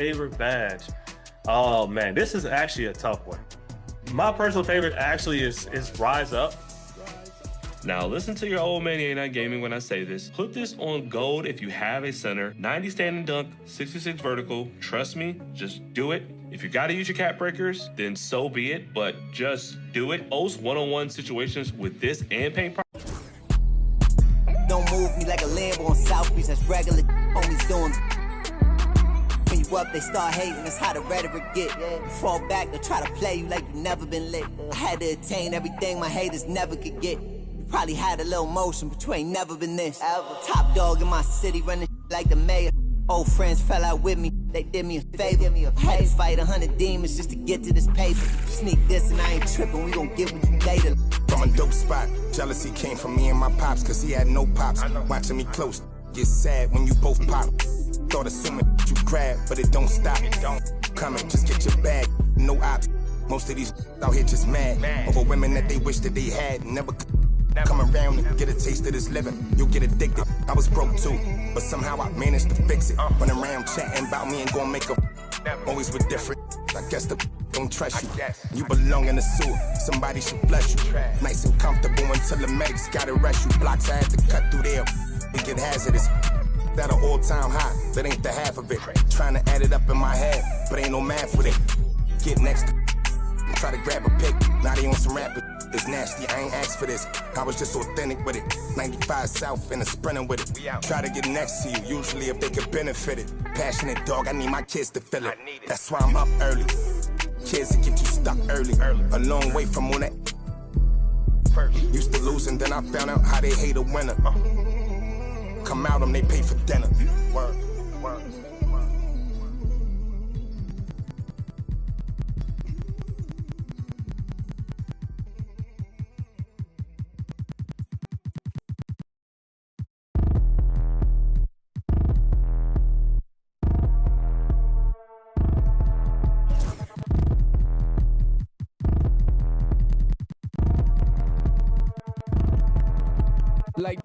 Favorite badge. Oh man, this is actually a tough one. My personal favorite actually is Rise Up. Now listen to your old man A9 Gaming when I say this. Put this on gold if you have a center. 90 standing dunk, 66 vertical. Trust me, just do it. If you gotta use your cap breakers, then so be it, but just do it. Most one-on-one situations with this and paint. Don't move me like a Lambo on South Beach, that's regular homies doing. When you up, they start hating, that's how the rhetoric get. Fall back, they try to play you like you never been lit. I had to attain everything my haters never could get. You probably had a little motion, but you ain't never been this. Top dog in my city, running like the mayor. Old friends fell out with me, they did me a favor. I had to fight 100 demons just to get to this paper. Sneak this and I ain't tripping, we gon' get with you later. From a dope spot, jealousy came from me and my pops, cause he had no pops. Watching me close, get sad when you both pop. Thought assuming you grab, but it don't stop. Coming, just get your bag, no ops. Most of these out here just mad over women that they wish that they had. Never come around and get a taste of this living. You'll get addicted. I was broke too, but somehow I managed to fix it. Run around chatting about me and gon' make a always with different. I guess the don't trust you. You belong in the sewer. Somebody should bless you. Nice and comfortable until the medics gotta rush you. Blocks I had to cut through there. It get hazardous. That an all-time high, that ain't the half of it. Trying to add it up in my head, but ain't no math with it. Get next to and try to grab a pic. Now they on some rapper. It's nasty, I ain't asked for this. I was just authentic with it. 95 South and a sprinter with it. Try to get next to you, usually if they could benefit it. Passionate dog, I need my kids to feel it. That's why I'm up early. Kids that get you stuck early. A long way from on that. Used to lose and then I found out how they hate a winner. Come out them, they pay for dinner. Word, word. Like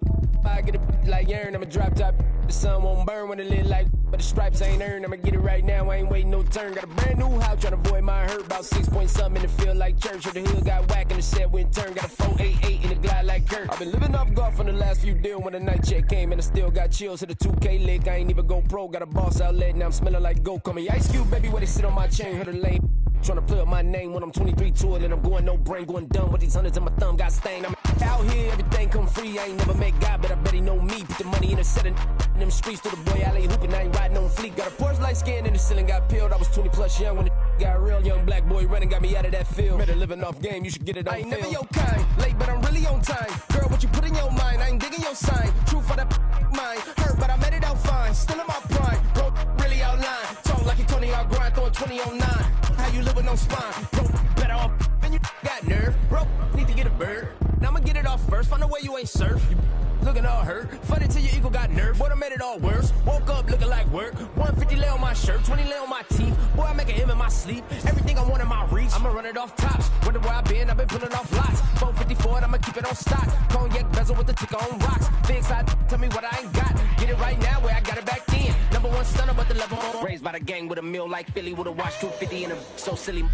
I get it like urn, I'ma drop top. The sun won't burn when it lit like, but the stripes ain't earned. I'ma get it right now, I ain't waiting no turn. Got a brand new house, tryna avoid my hurt. About 6 point something in the field like church. Or the hood got whack and the set went turn. Got a 488 in the glide like Kurt. I've been living off golf on the last few deals. When the night check came and I still got chills. Hit a 2K lick, I ain't even go pro. Got a boss outlet, now I'm smelling like go. Call me Ice Cube, baby, where they sit on my chain. Heard a lane. Tryna play up my name when I'm 23 to it and I'm going no brain, going dumb with these hundreds in my thumb got stained. I'm out here, everything come free. I ain't never met God, but I bet he know me. Put the money in the set in them streets to the boy alley hooping. I ain't riding on fleek. Got a Porsche light skin in the ceiling, got peeled. I was 20 plus young when the got real. Young black boy running, got me out of that field. Better living off game, you should get it on. I ain't never your kind, late but I'm really on time. Girl, what you put in your mind, I ain't digging your sign. True for that mine, hurt but I made it out fine. Still in my prime, bro, really outline. Talk like you Tony Hawk grind, throwing 20 on 9. How you live with no spine? Bro, better off than you got nerve. Bro, need to get a bird. Now I'ma get it off first. Find a way you ain't surf. You looking all hurt. Funny till your ego got nerve. Boy, I made it all worse. Woke up looking like work. 150 lay on my shirt, 20 lay on my teeth. Boy, I make an M in my sleep. Everything I want in my reach. I'ma run it off tops. Wonder where I been. I've been pulling off lots. 454, I'ma keep it on stock. Cognac bezel with the ticker on rocks. Big side, tell me what I ain't got. Get it right now where I got it back then. Number one stunner, but the level on. Raised by the gang with a meal like Philly with a watch 250 and a so silly.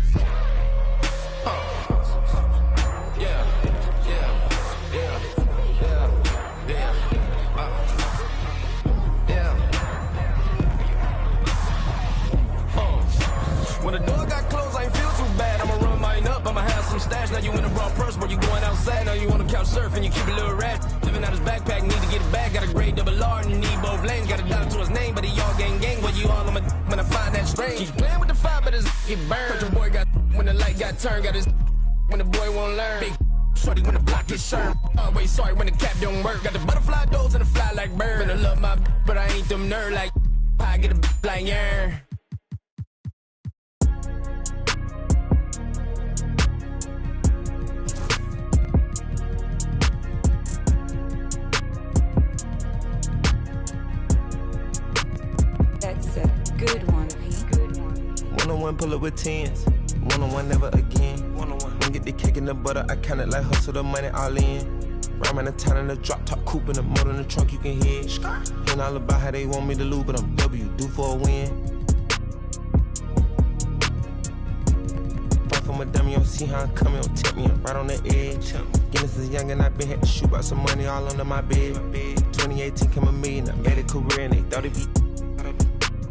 Yeah, yeah, yeah, yeah, yeah, yeah. When the door got closed, I ain't feel too bad. I'ma run mine up, I'ma have some stash. Now you in a raw purse, where you going outside? Now you on the couch surfing, you keep a little rat. Living out his backpack, need to get it back. Got a grade double R and you need both lanes. Got a dollar to his name, but he all gang gang. Where you all on my when I find that strange. Keep playing with the fire, but his get burned. Your boy got when the light got turned. Got his when the boy won't learn. Big shorty when the block gets served. Always sorry when the cap don't work. Got the butterfly doors and the fly like bird. I love my but I ain't them nerd like I get a like yeah. That's a good one, Pete. Good one. One-on-one pull up with tens. One-on-one never again. One-on-one. When get the cake and the butter, I count it like hustle the money all in. Rhyming the town in the drop top coupe in the motor in the trunk you can hear. Hearing all about how they want me to lose, but I'm W, due for a win. a dummy, you don't see how I'm coming, don't tempt me, I'm right on the edge. Getting since young and I been had to shoot out some money all under my bed. 2018 came a million, I made a career and they thought it'd be.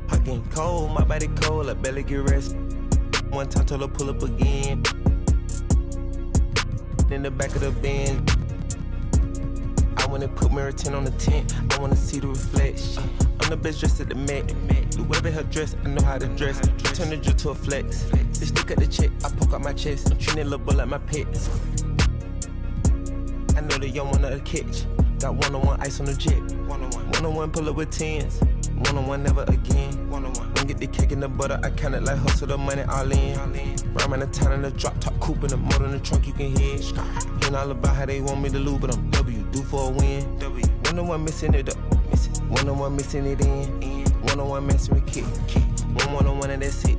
I getting cold, my body cold, I barely get rest. One time told her pull up again. In the back of the Benz. I wanna put mirror 10 on the tent, I wanna see the reflection. I'm the best dressed at the Met. The way her dress, I know how to dress. Turn the drill to a flex. They stick at the check, I poke out my chest. I'm treating little boy like my pets. I know the young one of the catch. Got one-on-one ice on the jet. One-on-one pull up with 10s. One-on-one never again. One-on-one. Don't get the cake in the butter, I count it like hustle the money all in. Rhyme in the town in the drop top coupe in the motor in the trunk you can hear. Hearing all about how they want me to lose, but I'm W, do for a win. One-on-one missing it up. One-on-one missing it in. One-on-one messing with kid. One-on-one and that's it.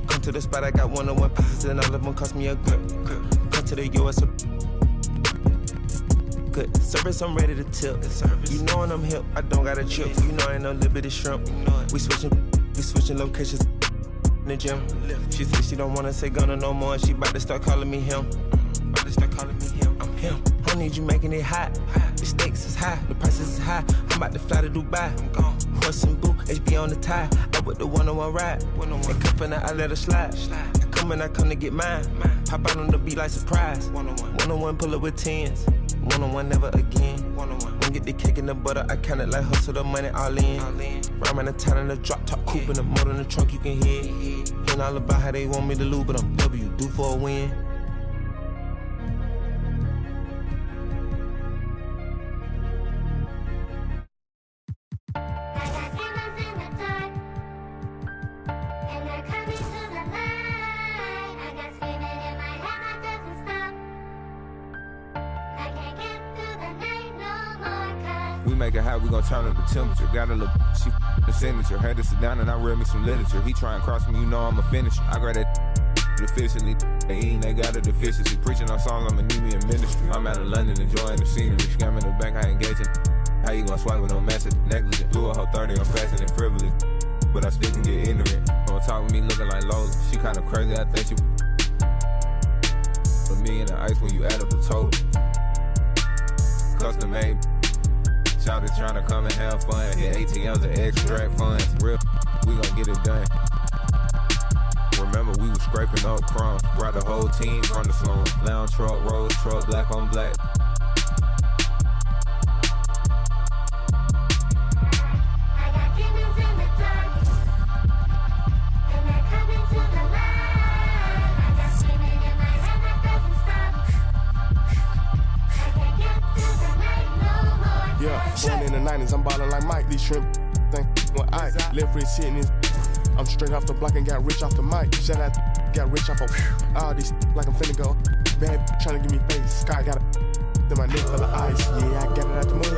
Come to the spot, I got one-on-one pieces and all of them cost me a grip. Come to the US. Good service, I'm ready to tip. You know when I'm hip, I don't got a trip. You know I ain't no little bit of shrimp. We switching locations in the gym. She said she don't wanna say Gunna no more. She about to start calling me him. I'm him. I need you making it hot. The stakes is high, the prices is high. I'm about to fly to Dubai. I'm gone. Horse and boot, HB on the tie. I with the one-on-one ride. And cuffin' I let her slide. I come and I come to get mine. Pop out on the beat like surprise. One-on-one pull up with 10s. One-on-one never again. One-on-one. Don't get the cake in the butter, I count it like hustle the money all in. Rhyme in the town in the drop top coupe in the motor in the trunk you can hear. Hearing all about how they want me to lose, but I'm W, do for a win. We make it hot, we gon' turn up the temperature. Got a little she the signature. Had to sit down and I read me some literature. He try and cross me, you know I'm a finisher. I grab that efficiently. They eating, they got a deficiency. Preaching on songs, I'ma need me in ministry. I'm out of London enjoying the scenery. Scamming the bank, I engaging. How you gon' swipe with no message? Negligent. Blew a whole 30, I'm faster than frivolous. But I still can get ignorant. Don't talk with me looking like Lola. She kinda crazy, I think she a million in ice when you add up the total. Custom made. Shout is trying to come and have fun. Hit ATMs and extract funds. Real, we gon' get it done. Remember, we was scraping up crumbs. Brought the whole team from the slum. Lounge truck, rose truck, black on black. Born in the 90s, I'm ballin' like Mike. These shrimp think with ice. Left wrist hitting his. I'm straight off the block and got rich off the mic. Shout out, got rich off of all these like I'm finna go. Bad tryna give me face. Sky got it. My neck full of ice. Yeah, I got it out the mud.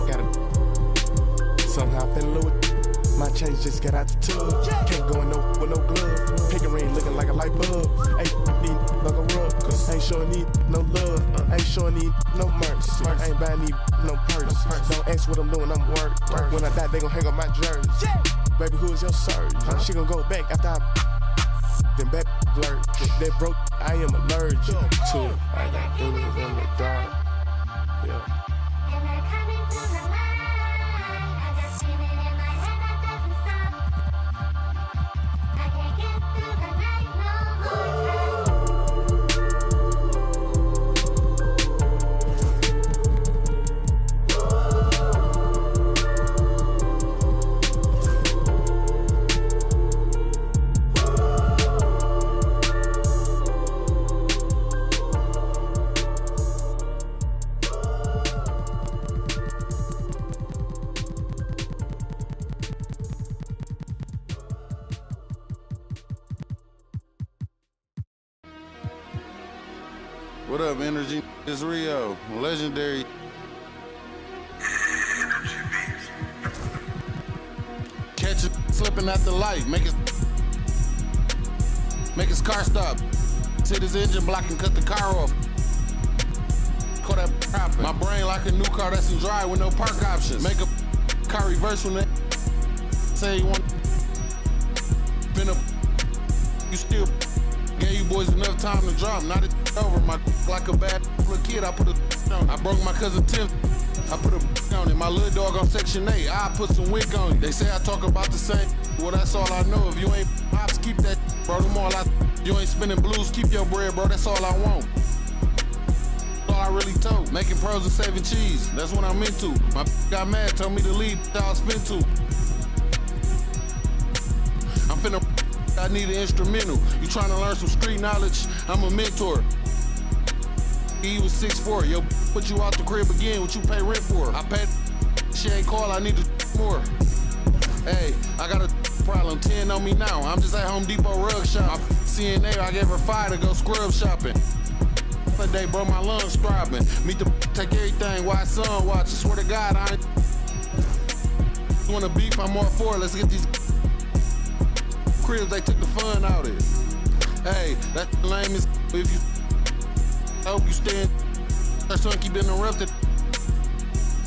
Got it. Somehow I fell in love with. My chains just got out the tub. Can't go in no with no glove. Pink ring looking like a light bulb. Ain't need like a rub. Ain't sure need no love. Ain't sure need no mercy. Ain't buying need no purse. Don't ask what I'm doing, I'm work. When I die, they gon' hang up my jersey. Baby, who is your surgeon? She gon' go back after I then back blurred. That broke, I am allergic to it. I got demons in the dark. Yeah. What up, Energy? It's Rio, legendary. Catch it slipping at the light, make his car stop. Hit his engine block and cut the car off. Call that profit. My brain like a new car that's in drive with no park options. Make a car reverse when they say you want. Been a, you still Gave you boys enough time to drop. Now it's over. My like a bad little kid, I put a on. I broke my cousin Tim. I put a on it. My little dog on Section 8. I put some wick on it. They say I talk about the same. Well, that's all I know. If you ain't pops, keep that, bro. Them all you ain't spinning blues, keep your bread, bro. That's all I want. That's all I really told. Making pros and saving cheese. That's what I'm into. My got mad, told me to leave. I'll spin to. I'm finna. I need an instrumental. You trying to learn some street knowledge? I'm a mentor. He was 6'4". Yo, put you out the crib again. What you pay rent for? I paid. She ain't call. I need more. Hey, I got a problem. 10 on me now. I'm just at Home Depot rug shop. I CNA. I gave her 5 to go scrub shopping. One day, bro, my lungs throbbing. Meet the take everything. Why son watch? I swear to God, I ain't. You wanna beef? I'm all for it. Let's get these cribs. They took the fun out of it. Hey, that lame is. If you. I hope you stand. Her son keep interrupted.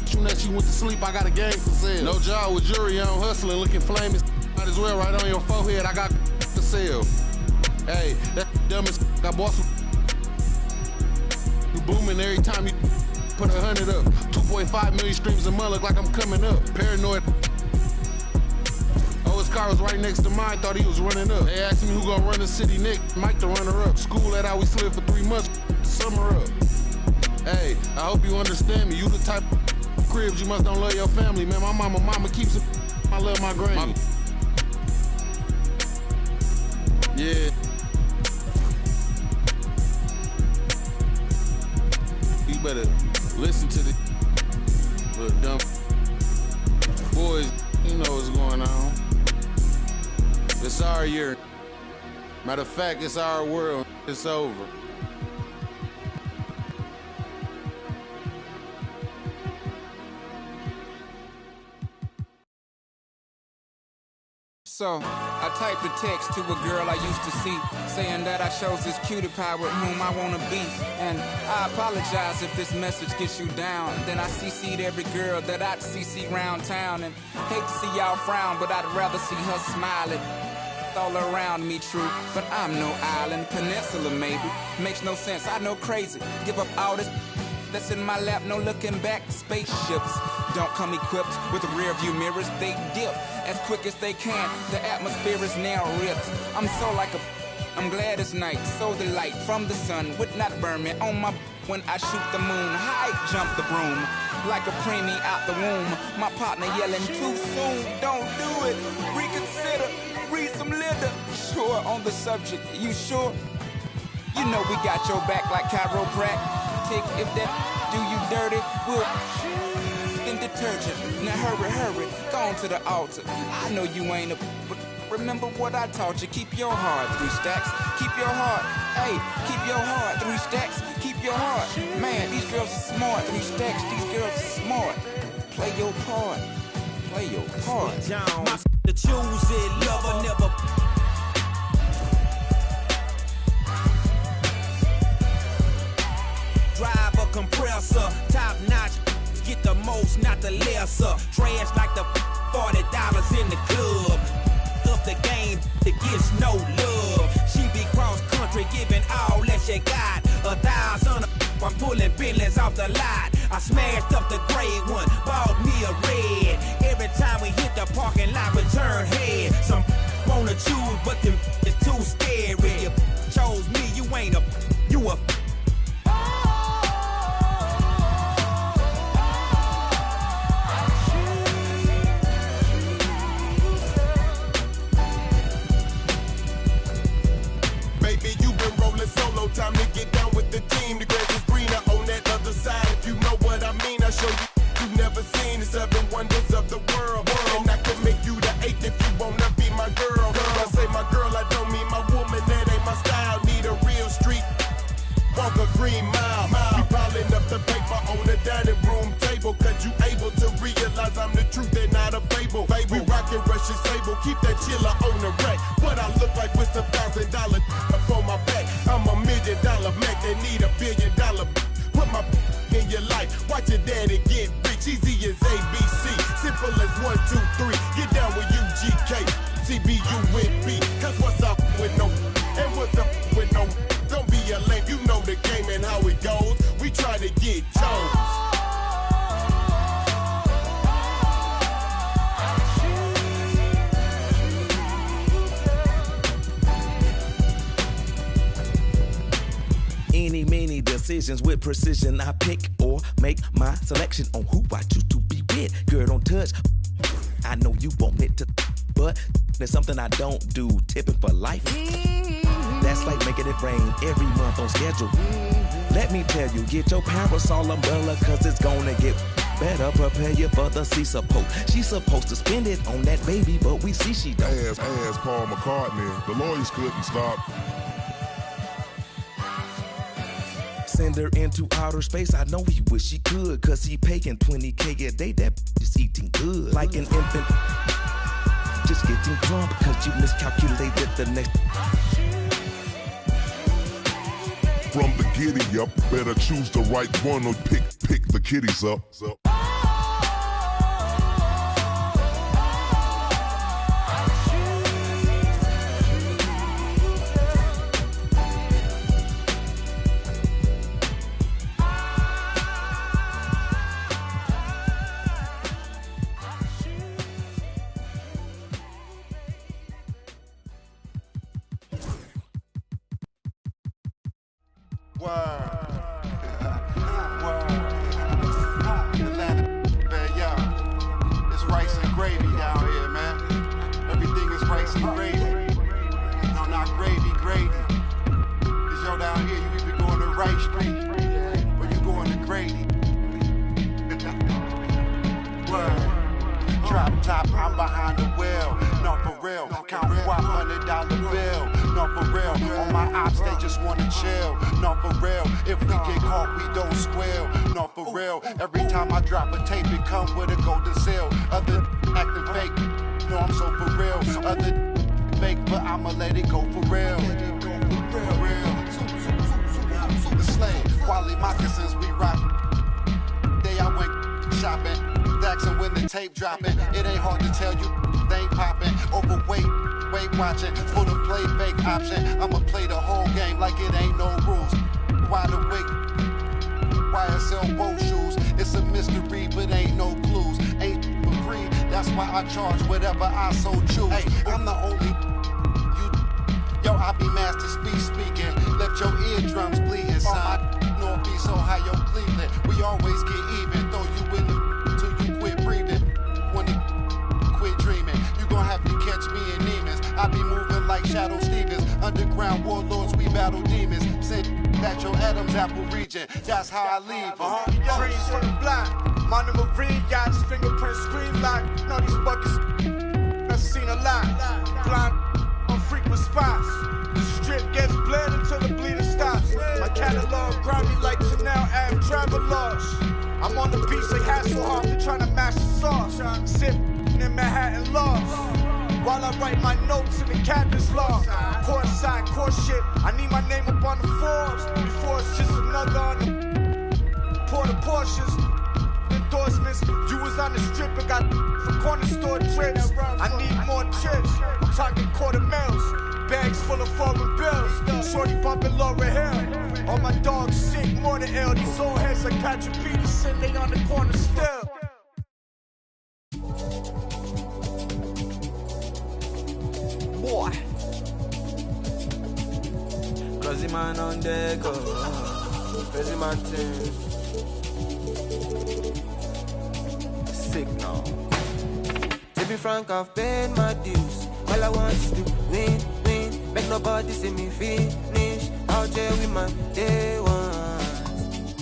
Soon as she went to sleep, I got a game for sale. No job with jury on hustling, looking flaming. Might as well right on your forehead. I got to sell. Hey, that dumbest. I bought some. You booming every time you put 100 up. 2.5 million streams a month. Look like I'm coming up. Paranoid. Oh, his car was right next to mine. Thought he was running up. They asked me who gonna run the city next. Mike the runner up. School that out we slid for 3 months. Summer up. Hey, I hope you understand me. You the type of cribs you must don't love your family, man. My mama keeps it. I love my granny. Yeah. You better listen to the little dumb boys. You know what's going on. It's our year. Matter of fact, it's our world. It's over. So, I typed a text to a girl I used to see, saying that I shows this cutie pie with whom I wanna be. And I apologize if this message gets you down. Then I CC'd every girl that I'd CC round town. And hate to see y'all frown, but I'd rather see her smiling. All around me true, but I'm no island, peninsula maybe. Makes no sense, I know crazy. Give up all this that's in my lap, no looking back. Spaceships don't come equipped with rear view mirrors. They dip as quick as they can. The atmosphere is now ripped. I'm so like a. I'm glad it's night. So the light from the sun would not burn me on my. When I shoot the moon, high jump the broom like a preemie out the womb. My partner yelling too soon. Don't do it. Reconsider. Read some litter. Sure on the subject. You sure? You know we got your back like chiropractic. If that do you dirty, we'll in detergent. Now hurry, go on to the altar. I know you ain't a, but remember what I taught you. Keep your heart, 3 stacks. Keep your heart, hey, keep your heart, 3 stacks. Keep your heart, man. These girls are smart, 3 stacks. These girls are smart. Play your part, play your part. My to choose it, lover never. Drive a compressor, top notch, get the most, not the lesser. Trash like the $40 in the club. Up the game, it gets no love. She be cross country, giving all that she got. 1,000, I'm pulling billions off the lot. I smashed up the gray one, bought me a red. Every time we hit the parking lot, we turn head. Some wanna choose, but them is too scary. You chose me, you ain't a, you a. Solo time to get down with the team. The grass is greener on that other side. If you know what I mean, I show you you've never seen the 7 wonders of the world. And I can make you the 8th if you wanna be my girl. When I say my girl, I don't mean my woman. That ain't my style. Need a real street. Walk a green mile. We piling up the paper on the dining room table. Cause you able to realize I'm the truth and not a fable. We rockin' Russian sable. Keep that chiller on the rack. What I look like with some $1,000 up on my back. I'm $1 million Mac that need $1 billion. Put my in your life. Watch your daddy get rich. Easy as ABC. Simple as 1, 2, 3. Get down with UGK. CBU with B. Cause what's up with no and what's up with many decisions with precision. I pick or make my selection on who I choose to be with. Girl, don't touch. I know you want it to, but there's something I don't do. Tipping for life. That's like making it rain every month on schedule. Let me tell you, get your parasol umbrella, cause it's gonna get better. Prepare you for the sea support. She's supposed to spend it on that baby, but we see she don't. As Paul McCartney, the lawyers couldn't stop. Send her into outer space, I know he wish he could, cause he paying $20K a day, that is eating good. Like an infant, just getting drunk, cause you miscalculated the next. From the giddy up, better choose the right one or pick the kitties up. Every time I drop a tape, it come with a golden seal. Other acting fake, no, I'm so for real. Other fake, but I'ma let it go for real. Super slave, quality moccasins we rock. Day I went shopping, Daxon when the tape dropping. It ain't hard to tell you, they ain't popping. Overweight, weight watching, full of play fake option. I'ma play the whole game like it ain't no rules. Wide awake. YSL boat shoes, it's a mystery, but ain't no clues. Ain't for free, that's why I charge whatever I so choose. Hey, I'm the only yo, I be master speaking. Left your eardrums bleeding, son. North be so high, yo, Cleveland. We always get even, throw you in the till you quit breathing. When you quit dreaming, you gon' have to catch me in demons. I be moving like Shadow Stevens. Underground warlords, we battle demons. Send that your Adam's apple region, that's how I leave. Trees from the block, monomer marine yachts, fingerprint screen lock. Know these buckets, I've seen a lot. Blind on frequent spots. The strip gets bled until the bleeding stops. My catalog grimy like Chanel Ave driver laws. I'm on the beach like Hasselhoff, they're trying to mash the sauce. Sip in Manhattan lost. While I write my notes in the captain's log. Courtside, court shit, I need my name up on the Forbes. Before it's just another on the Porter Porsches. Endorsements, you was on the strip and got for corner store trips. I need more trips, I'm talking quarter mils. Bags full of foreign bills. Shorty bumping Laura Hill. All my dogs sick, more than ill. These old heads like Patrick Peterson, they on the corner still. Boy. Crazy man on deck, crazy man thing. Signal. To be frank, I've paid my dues. All I want is to win. Make nobody see me finish. Out there with my day ones.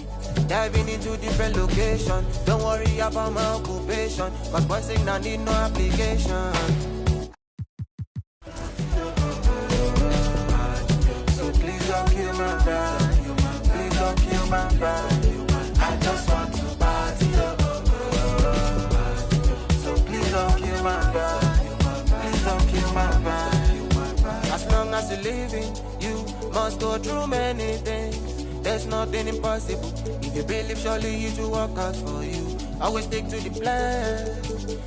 Diving into different location. Don't worry about my occupation. Cause boys say I need no application. I just want to party, so please don't kill my vibe. Please don't kill my vibe. As long as you're living, you must go through many things. There's nothing impossible. If you believe, surely you to work out for you. Always stick to the plan.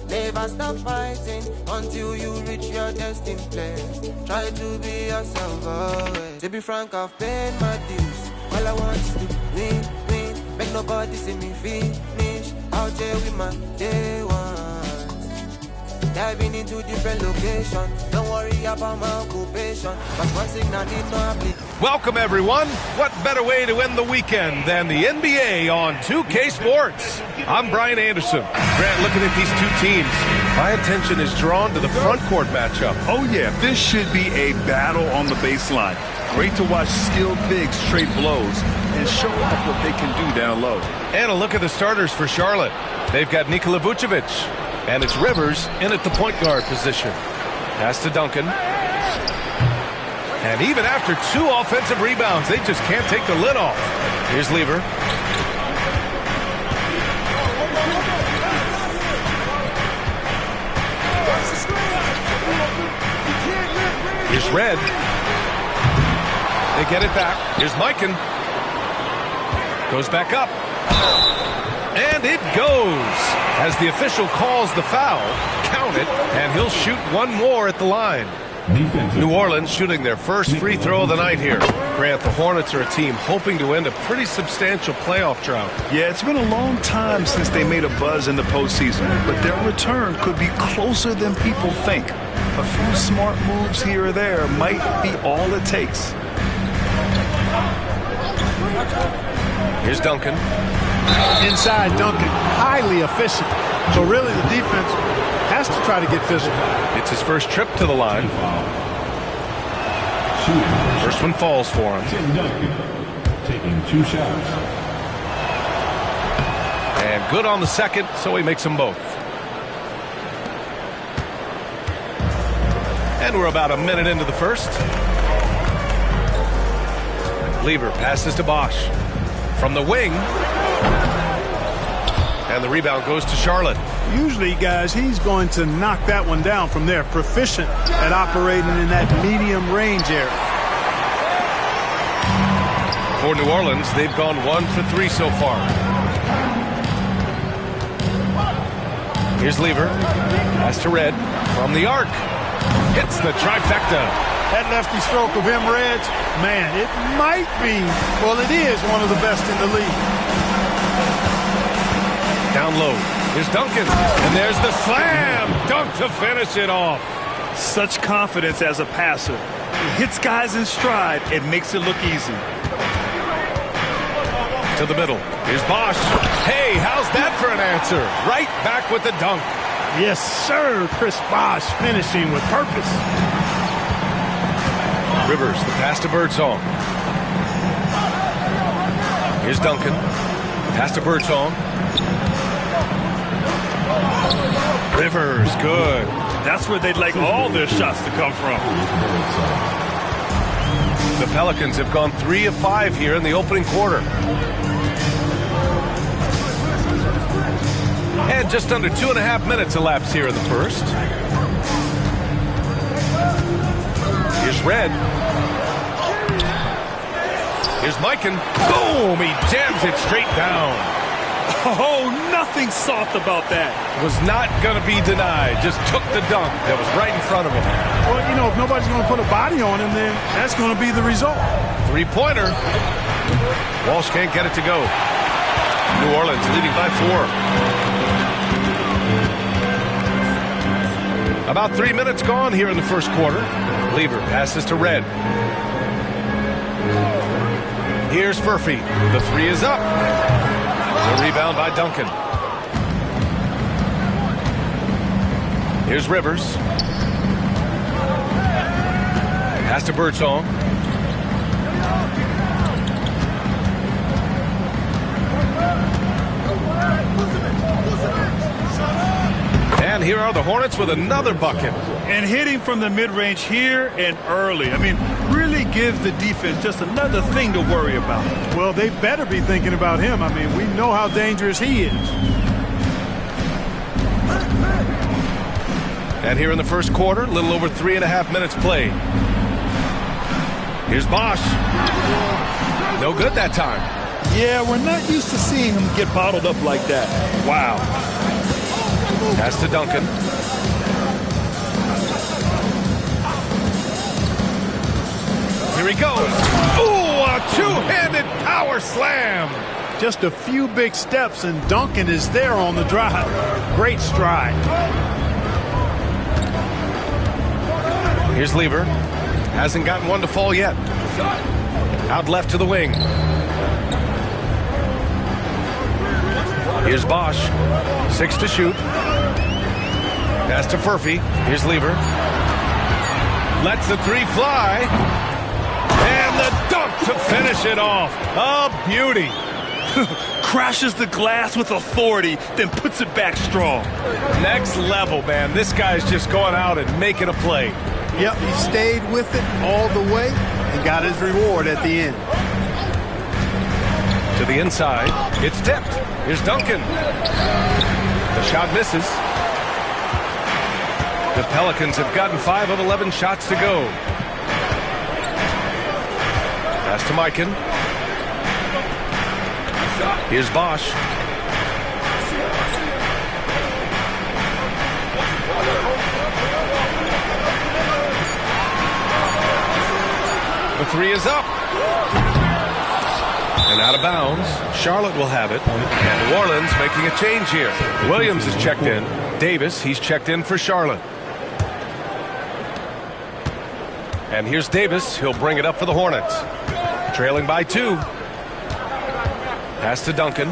Never stop fighting until you reach your destined place. Try to be yourself always. To be frank, I've paid my dues. All I want is to win. Make nobody see me finish. Out there with my day ones. Diving into different locations. Don't worry about my occupation. But one signal need no application. Welcome, everyone. What better way to end the weekend than the NBA on 2K Sports? I'm Brian Anderson. Grant, looking at these two teams, my attention is drawn to the front court matchup. Oh, yeah. This should be a battle on the baseline. Great to watch skilled bigs trade blows and show off what they can do down low. And a look at the starters for Charlotte. They've got Nikola Vucevic, and it's Rivers in at the point guard position. Pass to Duncan. And even after 2 offensive rebounds, they just can't take the lid off. Here's Lever. Here's Red. They get it back. Here's Mikan. Goes back up. And it goes. As the official calls the foul, count it, and he'll shoot one more at the line. New Orleans shooting their first free throw of the night here. Grant, the Hornets are a team hoping to end a pretty substantial playoff drought. Yeah, it's been a long time since they made a buzz in the postseason, but their return could be closer than people think. A few smart moves here or there might be all it takes. Here's Duncan. Inside Duncan, highly efficient. So really the defense has to try to get physical. It's his first trip to the line. First one falls for him. Taking 2 shots. And good on the second, so he makes them both. And we're about a minute into the first. Lever passes to Bosch. From the wing. And the rebound goes to Charlotte. Usually, guys, he's going to knock that one down from there. Proficient at operating in that medium range area. For New Orleans, they've gone 1 for 3 so far. Here's Lever. Pass to Red. From the arc. Hits the trifecta. That lefty stroke of him, Reds, man, it might be, well, it is one of the best in the league. Down low. Here's Duncan. And there's the slam dunk to finish it off. Such confidence as a passer. He hits guys in stride. It makes it look easy. To the middle. Here's Bosch. Hey, how's that for an answer? Right back with the dunk. Yes, sir. Chris Bosch finishing with purpose. Rivers, the pass to Birdsong. Here's Duncan. Pass to Birdsong. Rivers, good. That's where they'd like all their shots to come from. The Pelicans have gone 3 of 5 here in the opening quarter. And just under 2.5 minutes elapsed here in the first. Here's Red. Here's Mikan. Boom! He jams it straight down. Oh, nothing soft about that. Was not going to be denied. Just took the dunk that was right in front of him. Well, you know, if nobody's going to put a body on him, then that's going to be the result. 3-pointer. Walsh can't get it to go. New Orleans leading by 4. About 3 minutes gone here in the first quarter. Lever passes to Red. Here's Furphy. The 3 is up. The rebound by Duncan. Here's Rivers. Pass to Birdsong. And here are the Hornets with another bucket. And hitting from the mid-range here and early. I mean, really gives the defense just another thing to worry about. Well, they better be thinking about him. I mean, we know how dangerous he is. And here in the first quarter, a little over 3.5 minutes played. Here's Bosch. No good that time. Yeah, we're not used to seeing him get bottled up like that. Wow. Pass to Duncan. Here he goes. Ooh, a two-handed power slam. Just a few big steps, and Duncan is there on the drive. Great stride. Here's Lever. Hasn't gotten one to fall yet. Out left to the wing. Here's Bosch. 6 to shoot. Pass to Furphy. Here's Lever. Lets the 3 fly. And the dunk to finish it off. A beauty. Crashes the glass with authority, then puts it back strong. Next level, man. This guy's just going out and making a play. Yep, he stayed with it all the way and got his reward at the end. To the inside. It's tipped. Here's Duncan. The shot misses. The Pelicans have gotten 5 of 11 shots to go. Pass to Mikan. Here's Bosch. The 3 is up. And out of bounds. Charlotte will have it. And New Orleans making a change here. Williams is checked in. Davis, he's checked in for Charlotte. And here's Davis. He'll bring it up for the Hornets. Trailing by 2. Pass to Duncan.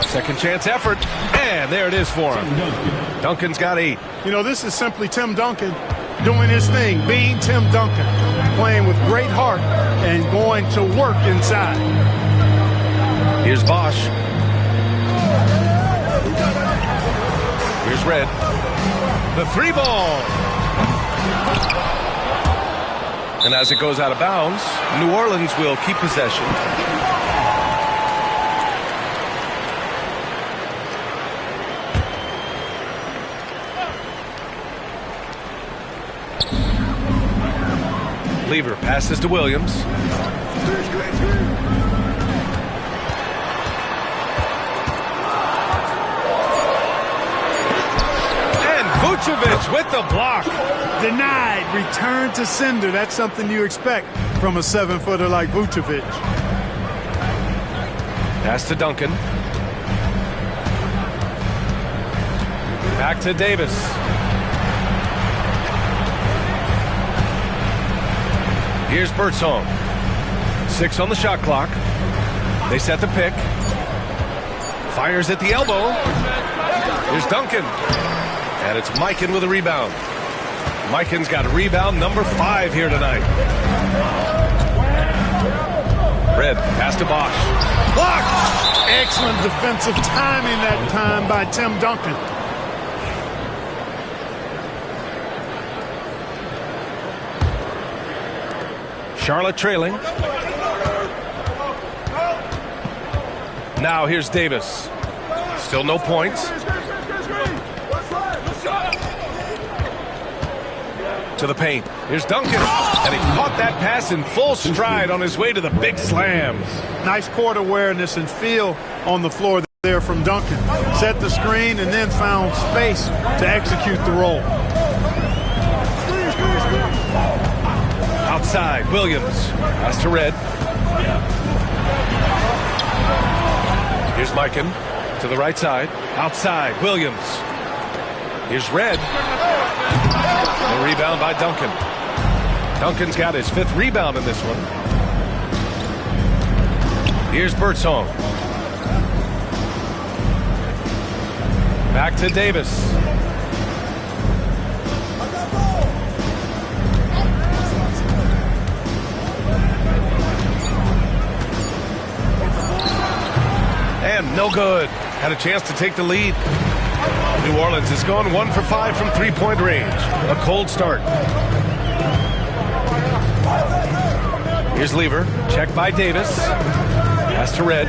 Second chance effort. And there it is for him. Duncan's got 8. You know, this is simply Tim Duncan doing his thing, being Tim Duncan, playing with great heart and going to work inside. Here's Bosch. Here's Red. The 3 ball. And as it goes out of bounds, New Orleans will keep possession. Lever passes to Williams. And Vucevic with the block. Denied. Return to sender. That's something you expect from a 7-footer like Vucevic. Pass to Duncan. Back to Davis. Here's Birdsong. 6 on the shot clock. They set the pick. Fires at the elbow. Here's Duncan. And it's Mikan with a rebound. Mikan's got a rebound number 5 here tonight. Red, pass to Bosch. Blocked! Excellent defensive timing that time by Tim Duncan. Charlotte trailing. Now here's Davis. Still no points. To the paint. Here's Duncan. And he caught that pass in full stride on his way to the big slam. Nice court awareness and feel on the floor there from Duncan. Set the screen and then found space to execute the roll. Outside, Williams. Pass to Red. Here's Mikan to the right side. Outside, Williams. Here's Red. A rebound by Duncan. Duncan's got his 5th rebound in this one. Here's Birdsong. Back to Davis. And no good. Had a chance to take the lead. New Orleans has gone 1 for 5 from 3-point range. A cold start. Here's Lever. Checked by Davis. Pass to Red.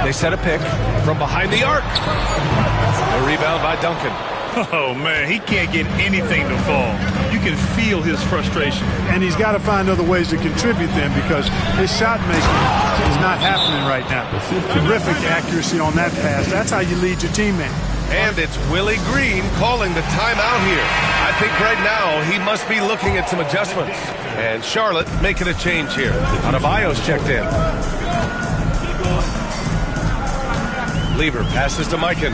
They set a pick from behind the arc. A rebound by Duncan. Oh, man, he can't get anything to fall. You can feel his frustration. And he's got to find other ways to contribute then because his shot making is not happening right now. Terrific accuracy on that pass. That's how you lead your teammate. And it's Willie Green calling the timeout here. I think right now he must be looking at some adjustments. And Charlotte making a change here. Adebayo's checked in. Lever passes to Mikan.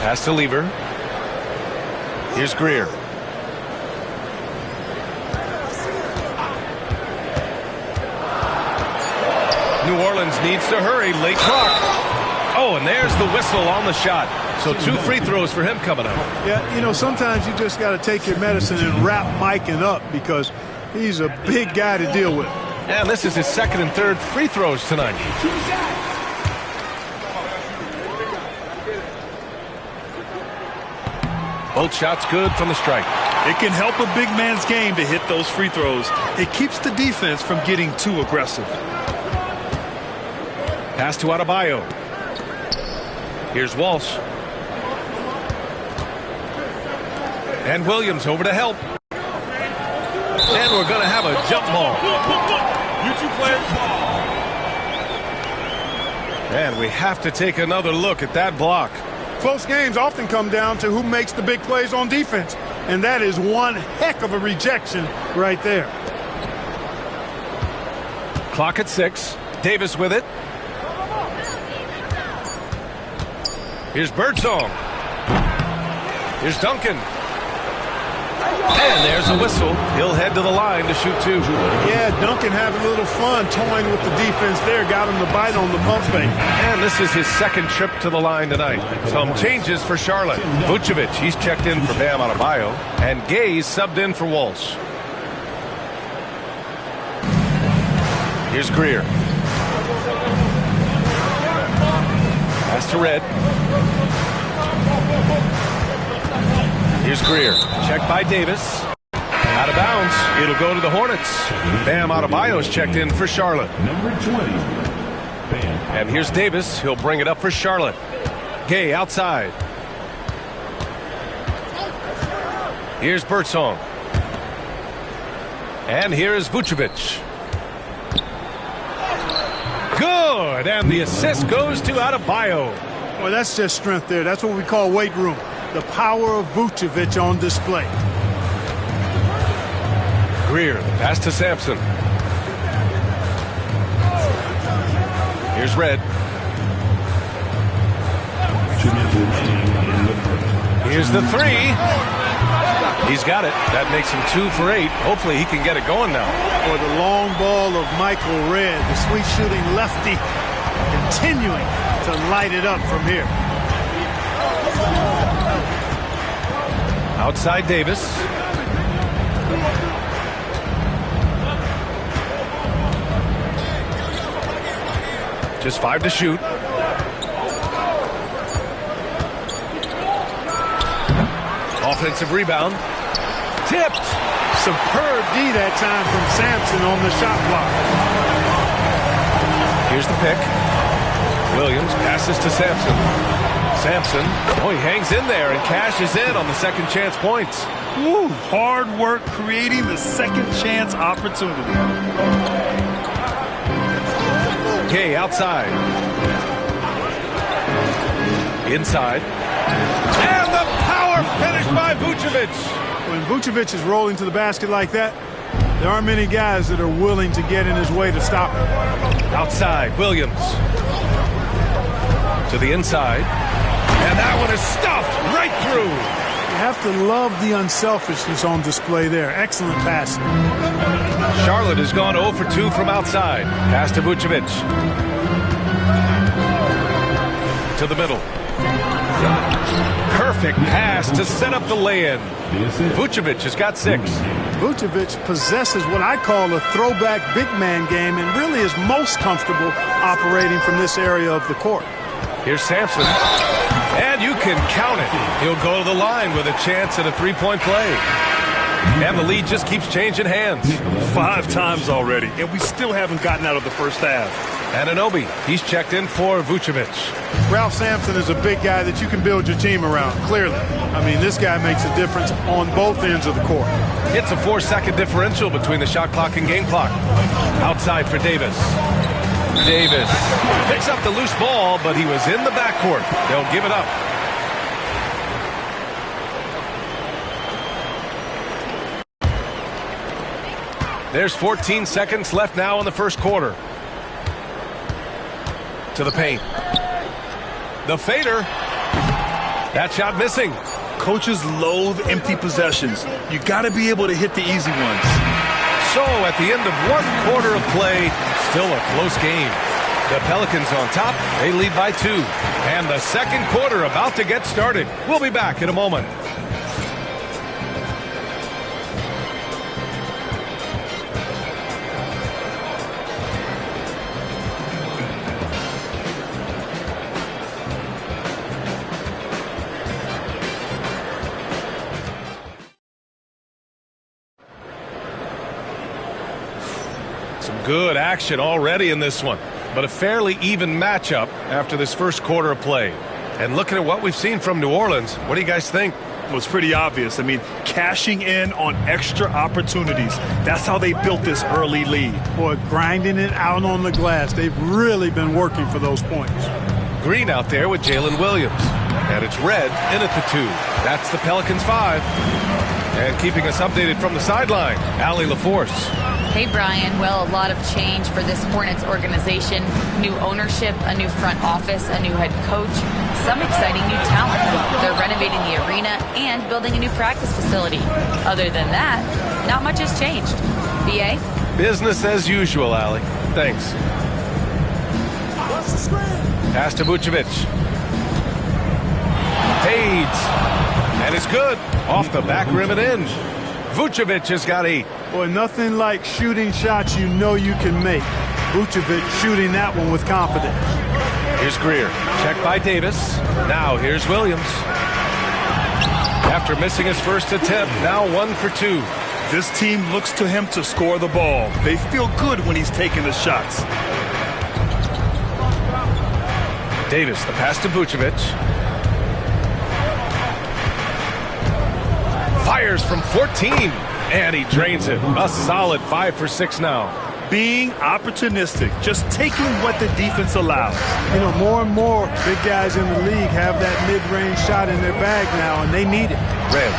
Pass to Lever. Here's Greer. New Orleans needs to hurry. Late clock. Oh, and there's the whistle on the shot. So 2 free throws for him coming up. Yeah, you know, sometimes you just got to take your medicine and wrap Mikan up because he's a big guy to deal with. And this is his second and third free throws tonight. Both shots good from the stripe. It can help a big man's game to hit those free throws. It keeps the defense from getting too aggressive. Pass to Adebayo. Here's Walsh. And Williams over to help. And we're going to have a jump ball. You two players ball. And we have to take another look at that block. Close games often come down to who makes the big plays on defense. And that is one heck of a rejection right there. Clock at 6. Davis with it. Here's Birdsong. Here's Duncan. And there's a whistle. He'll head to the line to shoot 2. Yeah, Duncan having a little fun toying with the defense there. Got him to bite on the pump fake. And this is his second trip to the line tonight. Some changes for Charlotte. Vucevic, he's checked in for Bam Adebayo. And Gay's subbed in for Walsh. Here's Greer. Pass to Red. Here's Greer. Checked by Davis. Out of bounds. It'll go to the Hornets. Bam Adebayo's checked in for Charlotte. Number 20. Bam. And here's Davis. He'll bring it up for Charlotte. Gay outside. Here's Birdsong. And here's Vucevic. Good. And the assist goes to Adebayo. Well, that's just strength there. That's what we call weight room. The power of Vucevic on display. Greer, the pass to Sampson. Here's Red. Here's the 3. He's got it. That makes him 2 for 8. Hopefully he can get it going now. Or the long ball of Michael Red, the sweet shooting lefty, continuing to light it up from here. Outside Davis. Just 5 to shoot. Offensive rebound. Tipped. Superb D that time from Sampson on the shot block. Here's the pick. Williams passes to Sampson. Sampson, oh, he hangs in there and cashes in on the second chance points. Woo, hard work creating the second chance opportunity. Gay outside. Inside. And the power finish by Vucevic. When Vucevic is rolling to the basket like that, there aren't many guys that are willing to get in his way to stop him. Outside, Williams. To the inside. And that one is stuffed right through. You have to love the unselfishness on display there. Excellent pass. Charlotte has gone 0 for 2 from outside. Pass to Vucevic. To the middle. Perfect pass to set up the lay-in. Vucevic has got 6. Vucevic possesses what I call a throwback big man game and really is most comfortable operating from this area of the court. Here's Sampson. And you can count it. He'll go to the line with a chance at a 3-point play. And the lead just keeps changing hands. 5 times already, and we still haven't gotten out of the first half. Anunoby, he's checked in for Vucevic. Ralph Sampson is a big guy that you can build your team around, clearly. I mean, this guy makes a difference on both ends of the court. It's a 4-second differential between the shot clock and game clock. Outside for Davis. Davis picks up the loose ball, but he was in the backcourt. They'll give it up. There's 14 seconds left now in the first quarter. To the paint. The fader. That shot missing. Coaches loathe empty possessions. You got to be able to hit the easy ones. So at the end of one quarter of play, still a close game. The Pelicans on top, they lead by 2. And the second quarter about to get started. We'll be back in a moment. Some good action already in this one, but a fairly even matchup after this first quarter of play. And looking at what we've seen from New Orleans, what do you guys think? Well, it's pretty obvious. I mean, cashing in on extra opportunities. That's how they built this early lead. Boy, grinding it out on the glass. They've really been working for those points. Green out there with Jalen Williams. And it's Red in at the 2. That's the Pelicans 5. And keeping us updated from the sideline, Allie LaForce. Hey, Brian. Well, a lot of change for this Hornets organization. New ownership, a new front office, a new head coach, some exciting new talent. They're renovating the arena and building a new practice facility. Other than that, not much has changed. BA? Business as usual, Allie. Thanks. Pass to Vucevic. Fades. And it's good. Off the back rim and in. Vucevic has got 8. Boy, nothing like shooting shots you know you can make. Vucevic shooting that one with confidence. Here's Greer. Checked by Davis. Now here's Williams. After missing his first attempt, now 1 for 2. This team looks to him to score the ball. They feel good when he's taking the shots. Davis, the pass to Vucevic. Fires from 14, and he drains it. A solid 5 for 6 now. Being opportunistic, just taking what the defense allows. You know, more and more big guys in the league have that mid-range shot in their bag now, and they need it. Red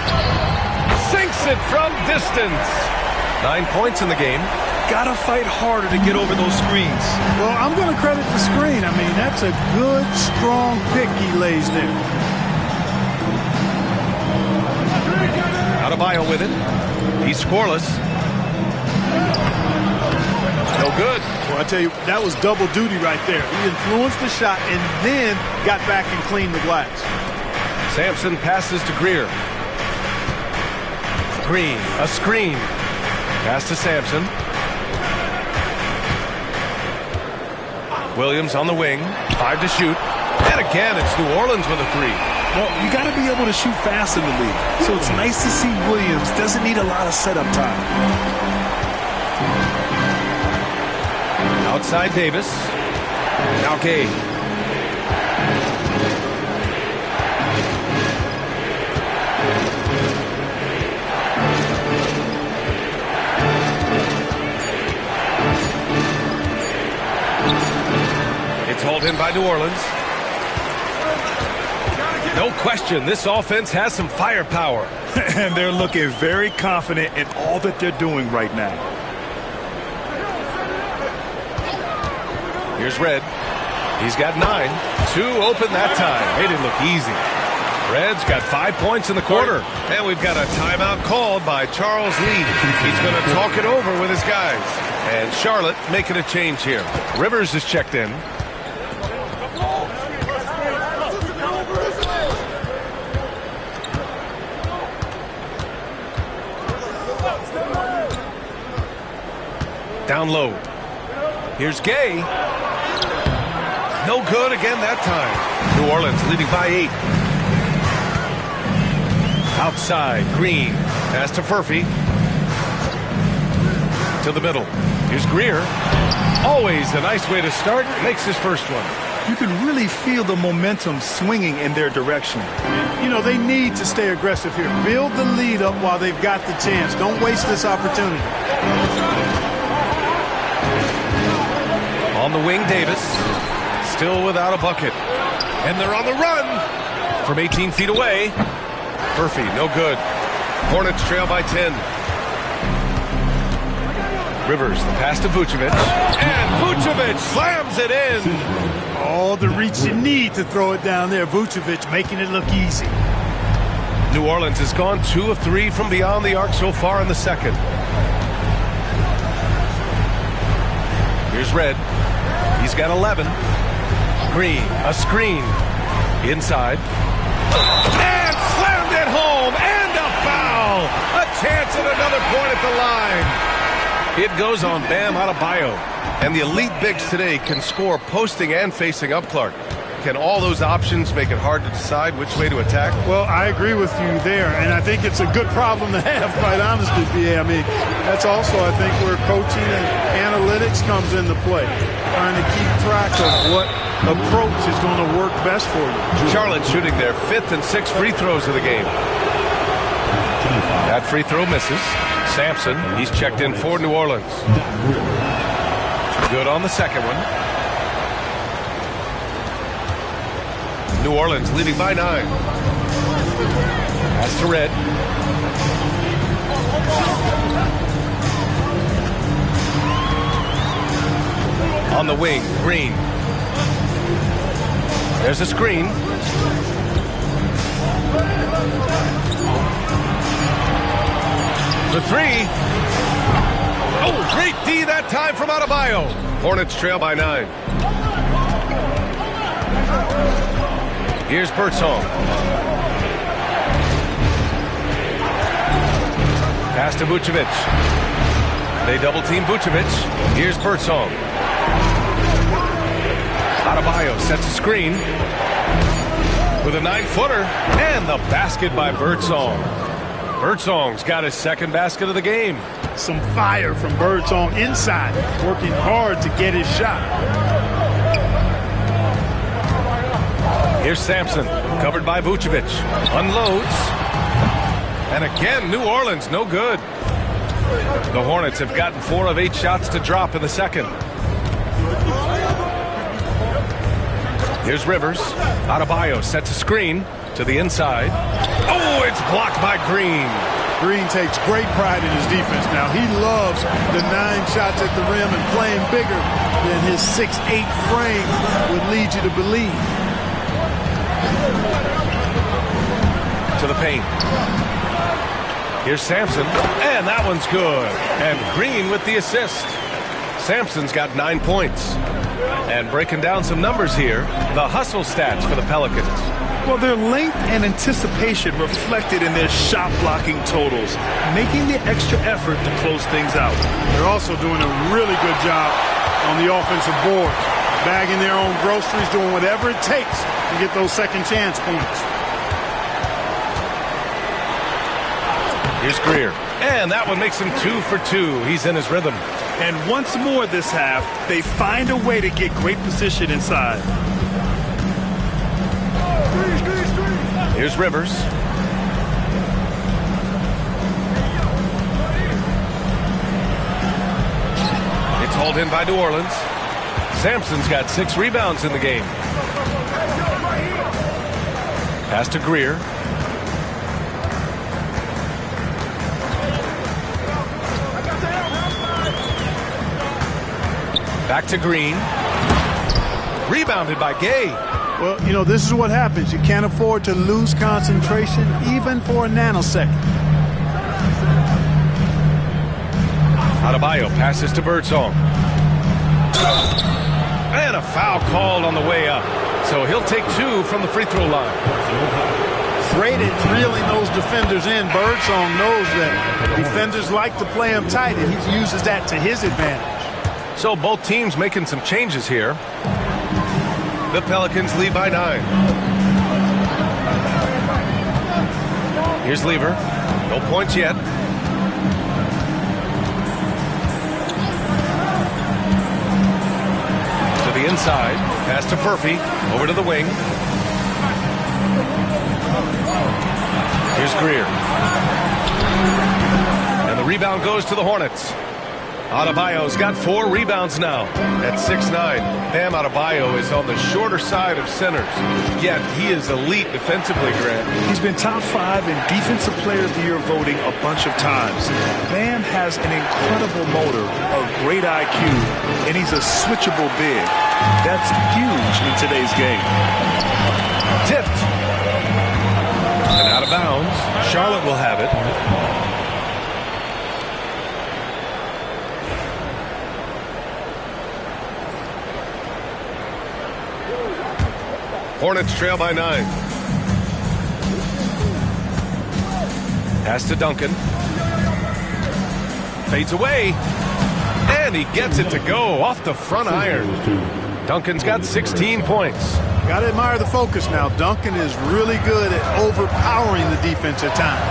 sinks it from distance. 9 points in the game. Gotta fight harder to get over those screens. Well, I'm going to credit the screen. I mean, that's a good, strong pick he lays there. Adebayo with it. He's scoreless. No good. Well, I tell you, that was double duty right there. He influenced the shot and then got back and cleaned the glass. Sampson passes to Greer. Green, a screen. Pass to Sampson. Williams on the wing. 5 to shoot. And again, it's New Orleans with a 3. Well, you got to be able to shoot fast in the league. So it's nice to see Williams doesn't need a lot of setup time. Outside Davis. Now Gay. It's hauled in by New Orleans. No question, this offense has some firepower. And they're looking very confident in all that they're doing right now. Here's Red. He's got 9. 2 open that time. Made it look easy. Red's got 5 points in the quarter. And we've got a timeout called by Charles Lee. He's going to talk it over with his guys. And Charlotte making a change here. Rivers is checked in. Down low. Here's Gay. No good again that time. New Orleans leading by 8. Outside, Green. Pass to Furphy. To the middle. Here's Greer. Always a nice way to start. Makes his first one. You can really feel the momentum swinging in their direction. You know, they need to stay aggressive here. Build the lead up while they've got the chance. Don't waste this opportunity. On the wing, Davis. Still without a bucket. And they're on the run from 18 feet away. Furphy, no good. Hornets trail by 10. Rivers, the pass to Vucevic. And Vucevic slams it in. All the reach you need to throw it down there. Vucevic making it look easy. New Orleans has gone 2 of 3 from beyond the arc so far in the second. Here's Red. He's got 11. Green, a screen. Inside. And slammed it home. And a foul. A chance at another point at the line. It goes on Bam Adebayo. And the elite bigs today can score posting and facing up Clark. Can all those options make it hard to decide which way to attack? Well, I agree with you there, and I think it's a good problem to have, quite honestly, B.A. I mean, that's also, I think, where coaching and analytics comes into play, trying to keep track of what approach is going to work best for you. Charlotte shooting their 5th and 6th free throws of the game. That free throw misses. Sampson, he's checked in for New Orleans. Good on the second one. New Orleans leading by 9. Pass to Red. On the wing, Green. There's a screen. The 3. Oh, great D that time from Adebayo. Hornets trail by 9. Here's Birdsong. Pass to Vucevic. They double team Vucevic. Here's Birdsong. Adebayo sets a screen with a 9-footer and the basket by Birdsong. Birdsong's got his second basket of the game. Some fire from Birdsong inside, working hard to get his shot. Here's Sampson, covered by Vucevic. Unloads. And again, New Orleans, no good. The Hornets have gotten 4 of 8 shots to drop in the second. Here's Rivers. Adebayo sets a screen to the inside. Oh, it's blocked by Green. Green takes great pride in his defense now. He loves the 9 shots at the rim and playing bigger than his 6'8" frame would lead you to believe. To the paint. Here's Sampson, and that one's good. And Green with the assist. Sampson's got 9 points. And breaking down some numbers here, the hustle stats for the Pelicans. Well, their length and anticipation reflected in their shot blocking totals, making the extra effort to close things out. They're also doing a really good job on the offensive board, bagging their own groceries, doing whatever it takes to get those second chance points. Here's Greer. And that one makes him 2 for 2. He's in his rhythm. And once more this half, they find a way to get great position inside. Here's Rivers. It's hauled in by New Orleans. Sampson's got 6 rebounds in the game. Pass to Greer. Back to Green. Rebounded by Gay. Well, you know, this is what happens. You can't afford to lose concentration even for a nanosecond. Adebayo passes to Birdsong. And a foul called on the way up. So he'll take 2 from the free throw line. Threaded reeling those defenders in. Birdsong knows that defenders like to play him tight, and he uses that to his advantage. So both teams making some changes here. The Pelicans lead by 9. Here's Lever. No points yet. To the inside. Pass to Furphy. Over to the wing. Here's Greer. And the rebound goes to the Hornets. Adebayo's got 4 rebounds now. At 6'9", Bam Adebayo is on the shorter side of centers, yet he is elite defensively, Grant. He's been top 5 in Defensive Player of the Year voting a bunch of times. Bam has an incredible motor, a great IQ, and he's a switchable big. That's huge in today's game. Tipped. And out of bounds. Charlotte will have it. Hornets trail by 9. Pass to Duncan. Fades away. And he gets it to go off the front iron. Duncan's got 16 points. Got to admire the focus now. Duncan is really good at overpowering the defense at times.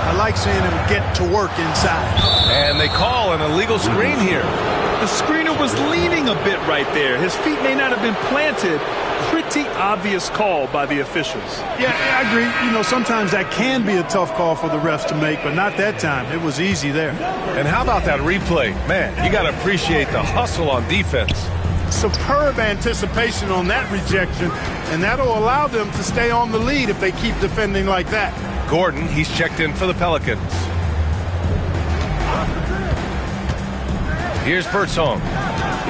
I like seeing him get to work inside. And they call an illegal screen here. The screener was leaning a bit right there. His feet may not have been planted. Pretty obvious call by the officials. Yeah, I agree. You know, sometimes that can be a tough call for the refs to make, but not that time. It was easy there. And how about that replay? Man, you got to appreciate the hustle on defense. Superb anticipation on that rejection, and that'll allow them to stay on the lead if they keep defending like that. Gordon, he's checked in for the Pelicans. Here's Birdsong.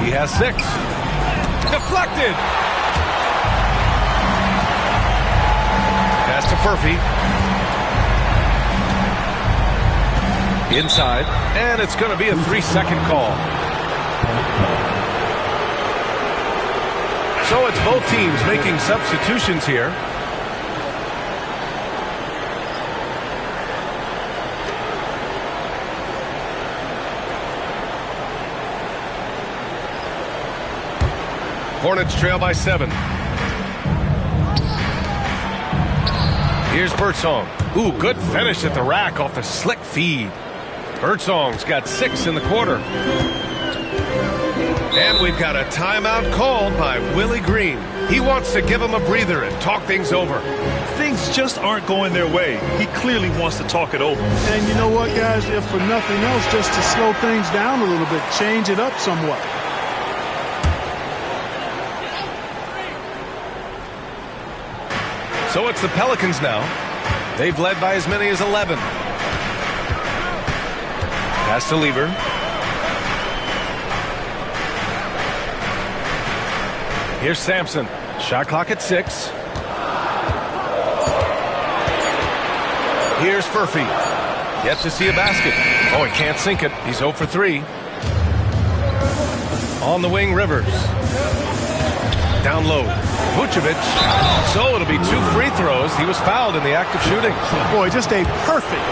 He has 6. Deflected. Pass to Furphy. Inside, and it's going to be a 3-second call. So it's both teams making substitutions here. Hornets trail by 7. Here's Birdsong. Ooh, good finish at the rack off a slick feed. Birdsong's got 6 in the quarter. And we've got a timeout called by Willie Green. He wants to give him a breather and talk things over. Things just aren't going their way. He clearly wants to talk it over. And you know what, guys? If for nothing else, just to slow things down a little bit, change it up somewhat. So it's the Pelicans now. They've led by as many as 11. Pass to Lever. Here's Sampson. Shot clock at 6. Here's Furphy. Yet to see a basket. Oh, he can't sink it. He's 0 for 3. On the wing, Rivers. Down low. Vucevic. So it'll be 2 free throws. He was fouled in the act of shooting. Boy, just a perfect,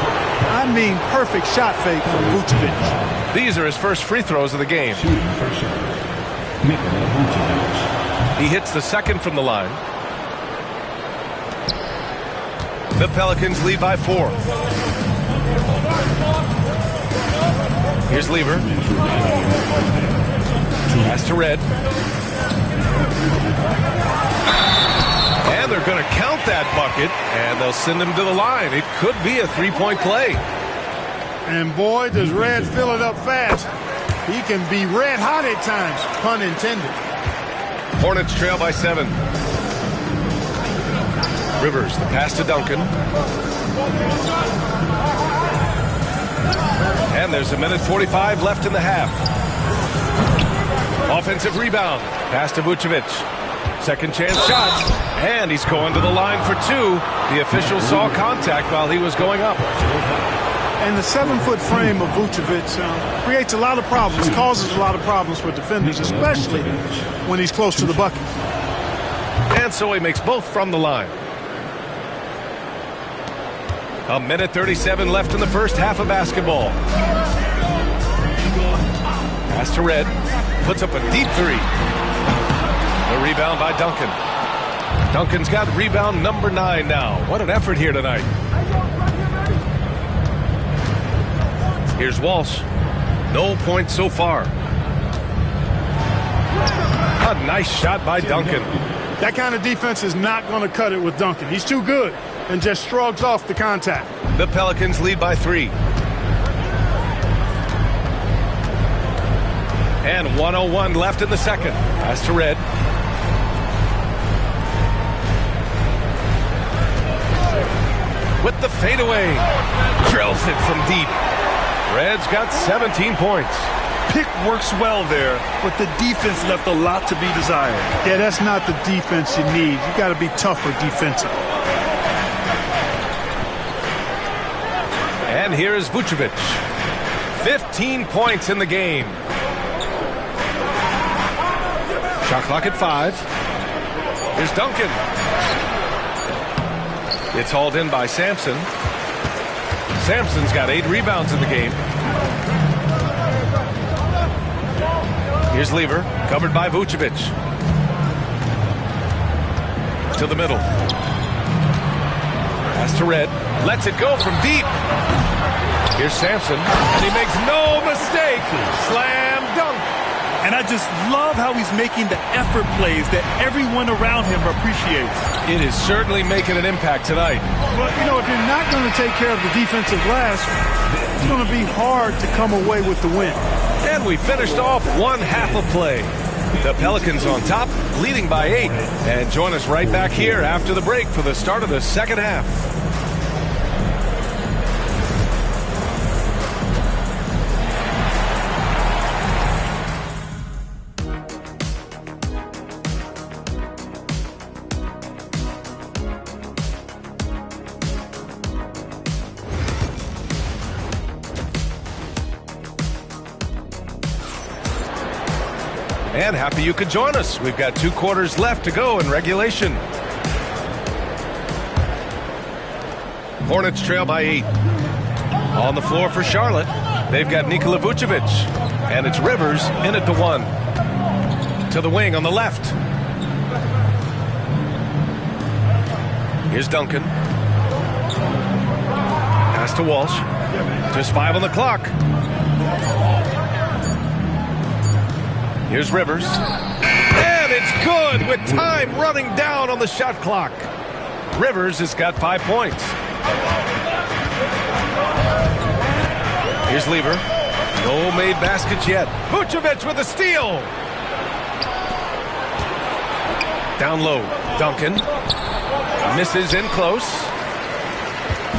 I mean perfect shot fake from Vucevic. These are his first free throws of the game. He hits the second from the line. The Pelicans lead by 4. Here's Lever. Pass to Red. And they're going to count that bucket, and they'll send him to the line. It could be a 3-point play. And boy, does Red fill it up fast. He can be red hot at times, pun intended. Hornets trail by 7. Rivers, the pass to Duncan. And there's 1:45 left in the half. Offensive rebound. Pass to Vucevic. Second chance shot. And he's going to the line for 2. The official saw contact while he was going up. And the 7-foot frame of Vucevic creates a lot of problems, causes a lot of problems for defenders, especially when he's close to the bucket. And so he makes both from the line. 1:37 left in the first half of basketball. Pass to Red. Puts up a deep 3. The rebound by Duncan. Duncan's got rebound number 9 now. What an effort here tonight. Here's Walsh. No points so far. A nice shot by Duncan. That kind of defense is not going to cut it with Duncan. He's too good and just shrugs off the contact. The Pelicans lead by 3. And 1:01 left in the second. Pass to Red. With the fadeaway. Drills it from deep. Red's got 17 points. Pick works well there, but the defense left a lot to be desired. Yeah, that's not the defense you need. You got to be tougher defensively. And here is Vucevic. 15 points in the game. Shot clock at 5. Here's Duncan. It's hauled in by Sampson. Sampson's got 8 rebounds in the game. Here's Lever, covered by Vucevic. To the middle. Pass to Red. Lets it go from deep. Here's Sampson, and he makes no mistake. Slam dunk. And I just love how he's making the effort plays that everyone around him appreciates. It is certainly making an impact tonight. But, you know, if you're not going to take care of the defensive glass, it's going to be hard to come away with the win. And we finished off one half of play. The Pelicans on top, leading by 8. And join us right back here after the break for the start of the second half. And happy you could join us. We've got 2 quarters left to go in regulation. Hornets trail by 8. On the floor for Charlotte, they've got Nikola Vucevic. And it's Rivers in at the 1. To the wing on the left. Here's Duncan. Pass to Walsh. Just 5 on the clock. Here's Rivers. And it's good with time running down on the shot clock. Rivers has got 5 points. Here's Lever. No made baskets yet. Vucevic with a steal. Down low. Duncan. Misses in close.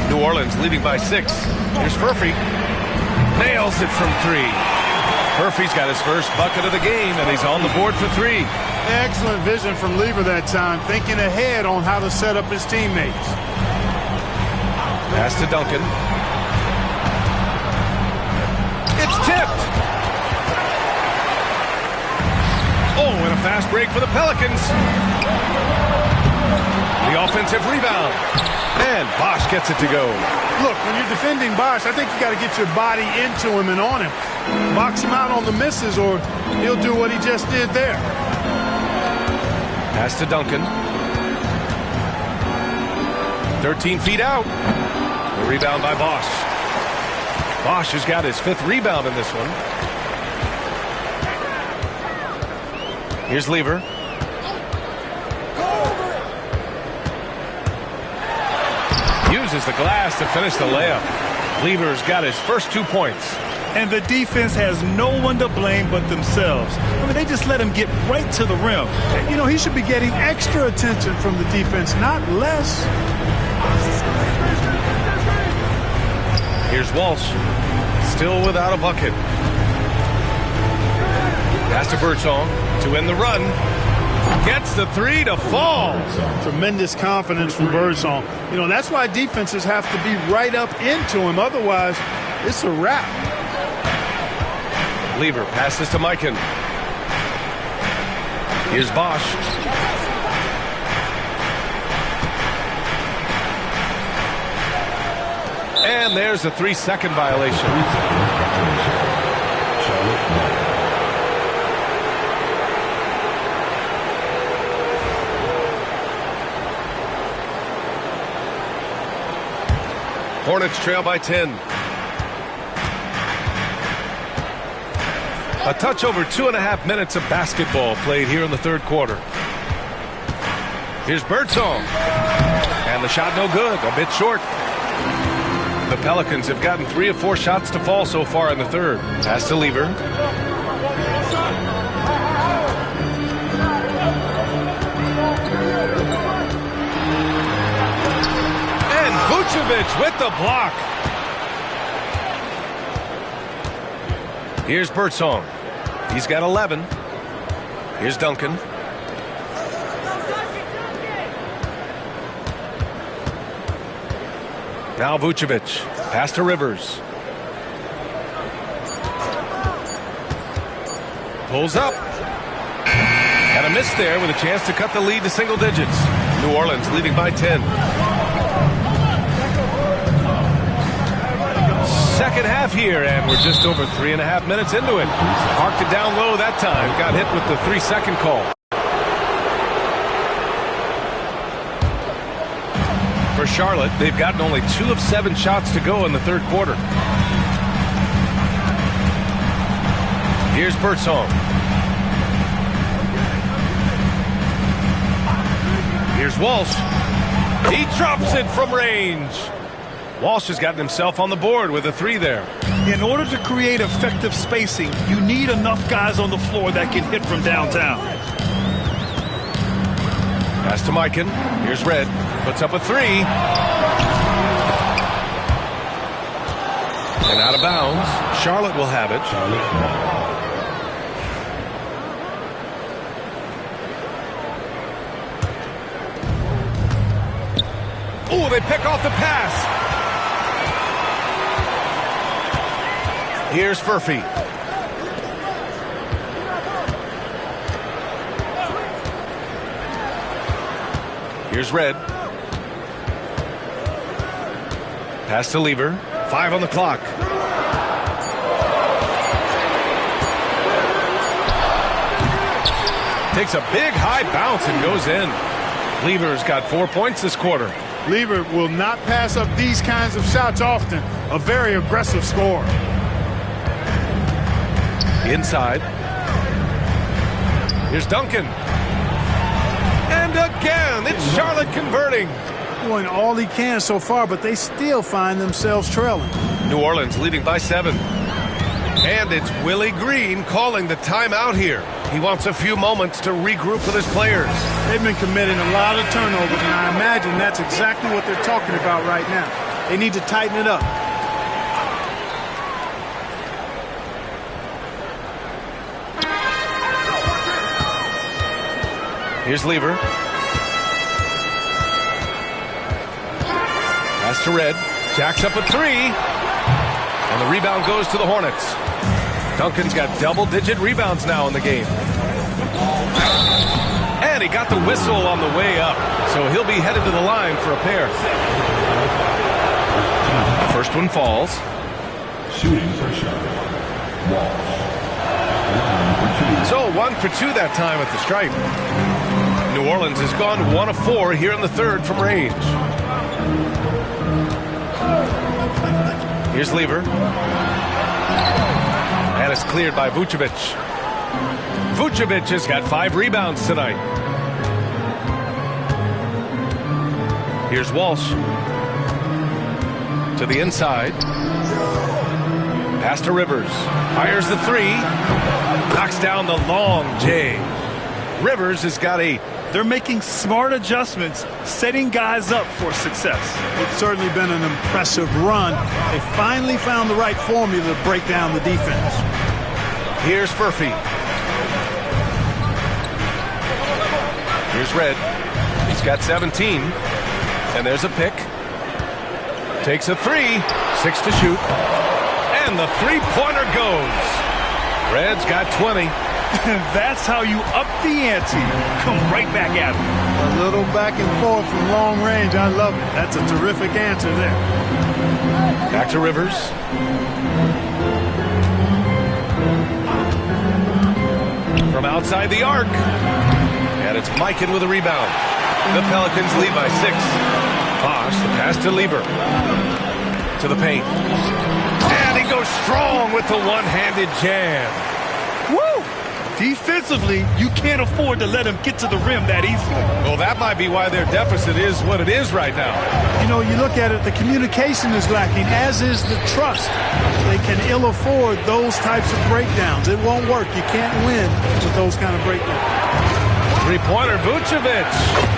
New Orleans leading by 6. Here's Murphy. Nails it from 3. Murphy's got his first bucket of the game, and he's on the board for 3. Excellent vision from Lever that time, thinking ahead on how to set up his teammates. Pass to Duncan. It's tipped. Oh, and a fast break for the Pelicans. The offensive rebound. And Bosch gets it to go. Look, when you're defending Bosch, I think you got to get your body into him and on him. Box him out on the misses, or he'll do what he just did there. Pass to Duncan. 13 feet out. The rebound by Bosch. Bosch has got his 5th rebound in this one. Here's Lever. Uses the glass to finish the layup. Lever's got his first 2 points. And the defense has no one to blame but themselves. I mean, they just let him get right to the rim. You know, he should be getting extra attention from the defense, not less. Here's Walsh. Still without a bucket. Pass to Birdsong to end the run. Gets the 3 to fall. Tremendous confidence from Birdsong. You know, that's why defenses have to be right up into him. Otherwise, it's a wrap. Lever passes to Mikan. Here's Bosch. And there's a 3-second violation. Hornets trail by 10. A touch over 2.5 minutes of basketball played here in the third quarter. Here's Birdsong. And the shot no good, a bit short. The Pelicans have gotten 3 of 4 shots to fall so far in the third. Pass to Lever. Vucevic with the block. Here's Birdsong. He's got 11. Here's Duncan. Now Vucevic. Pass to Rivers. Pulls up. Got a miss there with a chance to cut the lead to single digits. New Orleans leading by 10. Second half here, and we're just over 3.5 minutes into it. Parked it down low that time. Got hit with the 3-second call. For Charlotte, they've gotten only 2 of 7 shots to go in the third quarter. Here's Birdsong. Here's Walsh. He drops it from range. Walsh has gotten himself on the board with a 3 there. In order to create effective spacing, you need enough guys on the floor that can hit from downtown. Pass to Mikan. Here's Red. Puts up a 3. And out of bounds. Charlotte will have it. Oh, they pick off the pass. Here's Furphy. Here's Red. Pass to Lever. 5 on the clock. Takes a big high bounce and goes in. Lever's got 4 points this quarter. Lever will not pass up these kinds of shots often. A very aggressive scorer. Inside. Here's Duncan. And again, it's Charlotte converting. Doing all he can so far, but they still find themselves trailing. New Orleans leading by 7. And it's Willie Green calling the timeout here. He wants a few moments to regroup with his players. They've been committing a lot of turnovers, and I imagine that's exactly what they're talking about right now. They need to tighten it up. Here's Lever. Pass to Red. Jacks up a 3. And the rebound goes to the Hornets. Duncan's got double-digit rebounds now in the game. And he got the whistle on the way up. So he'll be headed to the line for a pair. The first one falls. Shooting for Charlotte. Walsh. So 1 for 2 that time at the stripe. New Orleans has gone 1 of 4 here in the third from range. Here's Lever. And it's cleared by Vucevic. Vucevic has got 5 rebounds tonight. Here's Walsh. To the inside. Pass to Rivers. Fires the 3. Knocks down the long J. Rivers has got 8. They're making smart adjustments, setting guys up for success. It's certainly been an impressive run. They finally found the right formula to break down the defense. Here's Furphy. Here's Red. He's got 17. And there's a pick. Takes a 3. 6 to shoot. And the three-pointer goes. Red's got 20. That's how you up the ante. Come right back at him. A little back and forth from long range. I love it. That's a terrific answer there. Back to Rivers. From outside the arc. And it's Mikan with a rebound. The Pelicans lead by 6. Bosch, the pass to Lever. To the paint. And he goes strong with the one-handed jam. Woo! Defensively, you can't afford to let him get to the rim that easily. Well, that might be why their deficit is what it is right now. You know, you look at it, the communication is lacking, as is the trust. They can ill afford those types of breakdowns. It won't work. You can't win with those kind of breakdowns. Three-pointer, Vucevic.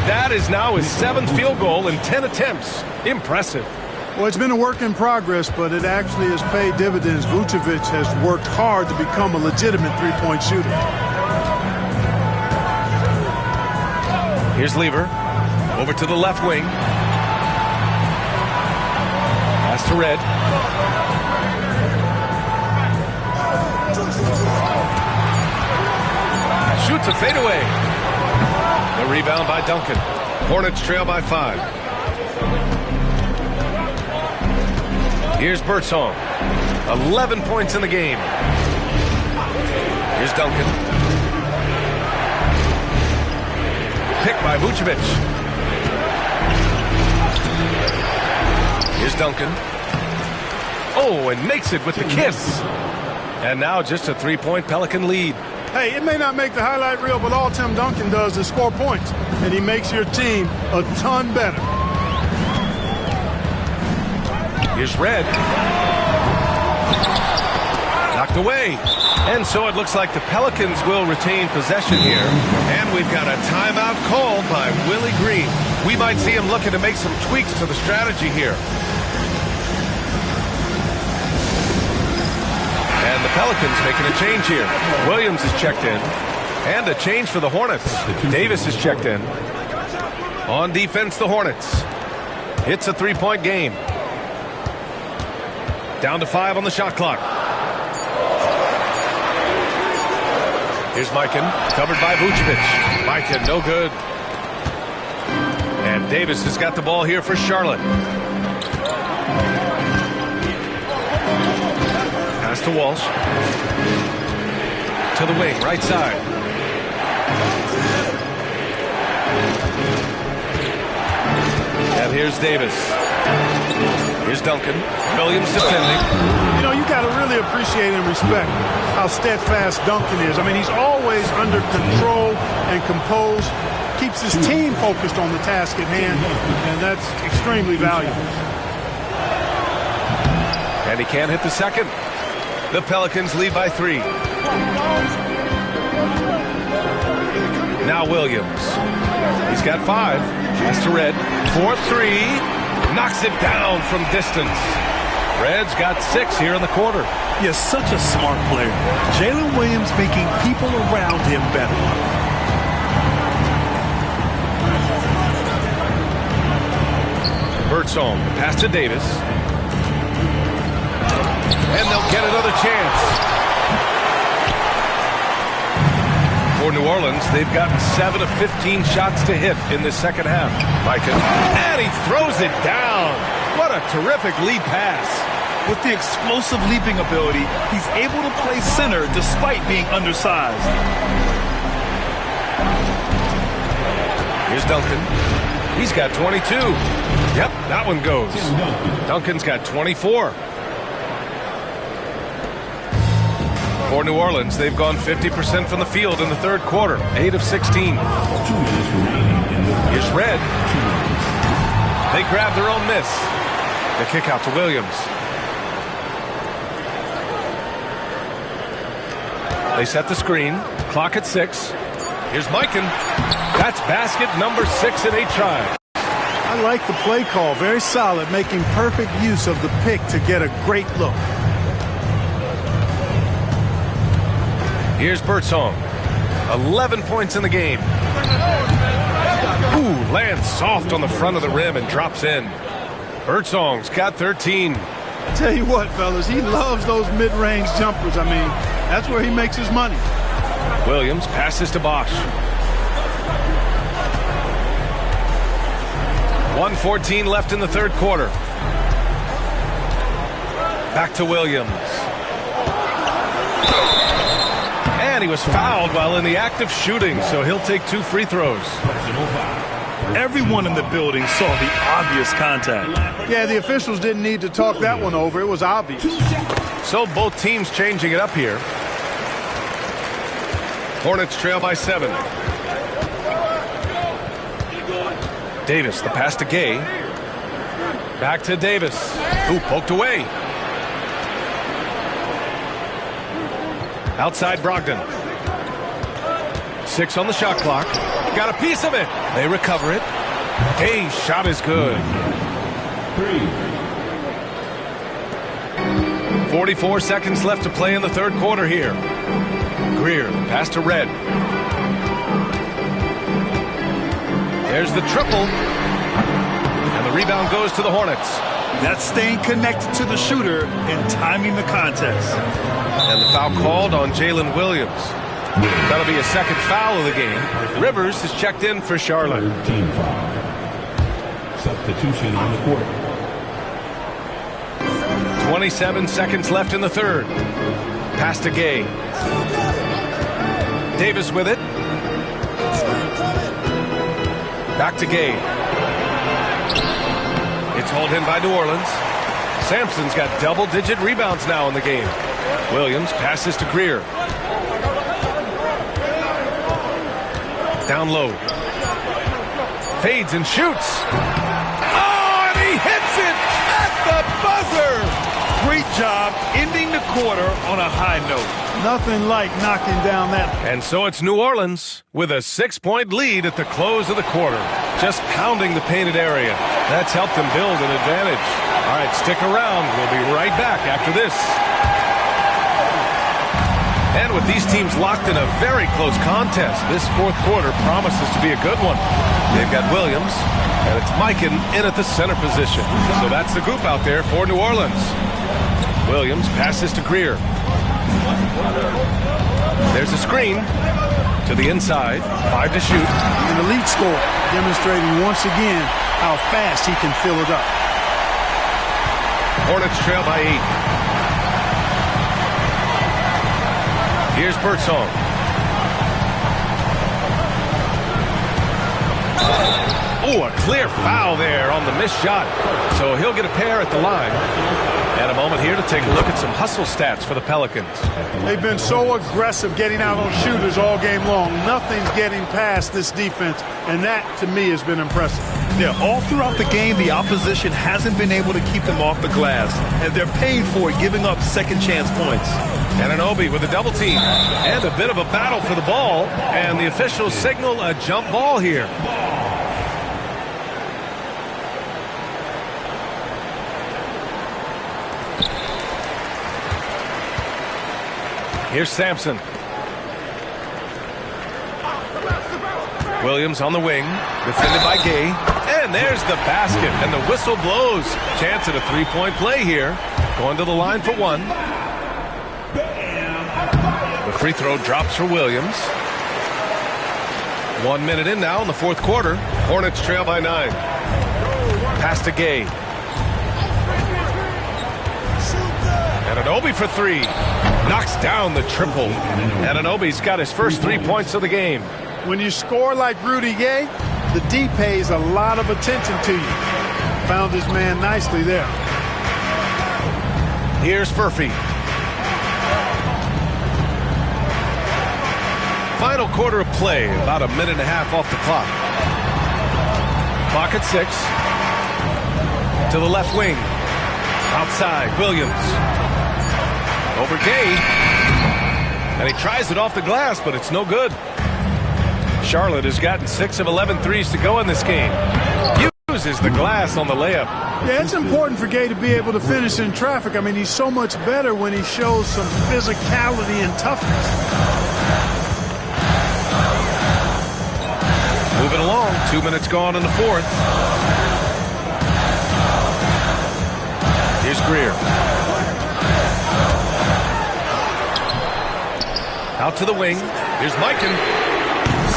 That is now his 7th field goal in 10 attempts. Impressive. Well, it's been a work in progress, but it actually has paid dividends. Vucevic has worked hard to become a legitimate three-point shooter. Here's Lever. Over to the left wing. Pass to Red. Shoots a fadeaway. The rebound by Duncan. Hornets trail by 5. Here's Birdsong. 11 points in the game. Here's Duncan. Picked by Vucevic. Here's Duncan. Oh, and makes it with the kiss. And now just a 3-point Pelican lead. Hey, it may not make the highlight reel, but all Tim Duncan does is score points, and he makes your team a ton better. Here's Red. Knocked away. And so it looks like the Pelicans will retain possession here. And we've got a timeout called by Willie Green. We might see him looking to make some tweaks to the strategy here. And the Pelicans making a change here. Williams is checked in. And a change for the Hornets. Davis is checked in. On defense, the Hornets. It's a 3-point game. Down to 5 on the shot clock. Here's Mikan, covered by Vucevic. Mikan, no good. And Davis has got the ball here for Charlotte. Pass to Walsh. To the wing, right side. And here's Davis. Here's Duncan. Williams defending. You know, you got to really appreciate and respect how steadfast Duncan is. I mean, he's always under control and composed, keeps his team focused on the task at hand, and that's extremely valuable. And he can't hit the second. The Pelicans lead by 3. Now Williams. He's got 5. Pass to Red. 4-3. Knocks it down from distance. Red's got 6 here in the quarter. Yes, such a smart player. Jalen Williams making people around him better. Birdsong, pass to Davis. And they'll get another chance. For New Orleans, they've gotten 7 of 15 shots to hit in this second half. Mikan, and he throws it down. What a terrific lead pass. With the explosive leaping ability, he's able to play center despite being undersized. Here's Duncan. He's got 22. Yep, that one goes. Duncan's got 24. For New Orleans, they've gone 50% from the field in the third quarter. 8 of 16. Here's Red. They grab their own miss. The kick out to Williams. They set the screen. Clock at 6. Here's Mikan. That's basket number 6 in 8 tries. I like the play call. Very solid, making perfect use of the pick to get a great look. Here's Birdsong. 11 points in the game. Ooh, lands soft on the front of the rim and drops in. Birdsong's got 13. I tell you what, fellas, he loves those mid-range jumpers. I mean, that's where he makes his money. Williams passes to Bosch. 1:14 left in the third quarter. Back to Williams. And he was fouled while in the act of shooting, so he'll take 2 free throws. Everyone in the building saw the obvious contact. Yeah, the officials didn't need to talk that one over. It was obvious. So both teams changing it up here. Hornets trail by 7. Davis, the pass to Gay. Back to Davis, who poked away. Outside Brogdon. 6 on the shot clock. Got a piece of it. They recover it. Gay's shot is good. 44 seconds left to play in the third quarter here. Greer, pass to Red. There's the triple. And the rebound goes to the Hornets. That's staying connected to the shooter and timing the contest. And the foul called on Jalen Williams. That'll be a second foul of the game. Rivers is checked in for Charlotte. Team foul. Substitution on the court. 27 seconds left in the third. Pass to Gay. Davis with it. Back to Gay. It's hauled in by New Orleans. Sampson's got double-digit rebounds now in the game. Williams passes to Greer. Down low. Fades and shoots. Oh, and he hits it at the buzzer. Great job ending the quarter on a high note. Nothing like knocking down that. And so it's New Orleans with a 6-point lead at the close of the quarter. Just pounding the painted area. That's helped them build an advantage. All right, stick around. We'll be right back after this. And with these teams locked in a very close contest, this fourth quarter promises to be a good one. They've got Williams, and it's Mikan in at the center position. So that's the group out there for New Orleans. Williams passes to Greer. There's a screen to the inside. 5 to shoot. And the lead scorer demonstrating once again how fast he can fill it up. Hornets trail by 8. Here's Birdsong. Oh, a clear foul there on the missed shot. So he'll get a pair at the line. And a moment here to take a look at some hustle stats for the Pelicans. They've been so aggressive getting out on shooters all game long. Nothing's getting past this defense, and that, to me, has been impressive. Yeah, all throughout the game, the opposition hasn't been able to keep them off the glass, and they're paying for it, giving up second chance points. Anunoby with a double team, and a bit of a battle for the ball, and the officials signal a jump ball here. Here's Sampson. Williams on the wing, defended by Gay. And there's the basket, and the whistle blows. Chance at a three-point play here. Going to the line for one. The free throw drops for Williams. 1 minute in now in the fourth quarter. Hornets trail by 9. Pass to Gay. Anunoby for 3. Knocks down the triple. Anunoby's got his first 3 points of the game. When you score like Rudy Gay, the D pays a lot of attention to you. Found his man nicely there. Here's Furphy. Final quarter of play, about a minute and a half off the clock. Clock at 6. To the left wing. Outside, Williams. Over Gay. And he tries it off the glass, but it's no good. Charlotte has gotten 6 of 11 threes to go in this game. Uses the glass on the layup. Yeah, it's important for Gay to be able to finish in traffic. I mean, he's so much better when he shows some physicality and toughness. Moving along, 2 minutes gone in the fourth. Here's Greer. Out to the wing. Here's Mikan.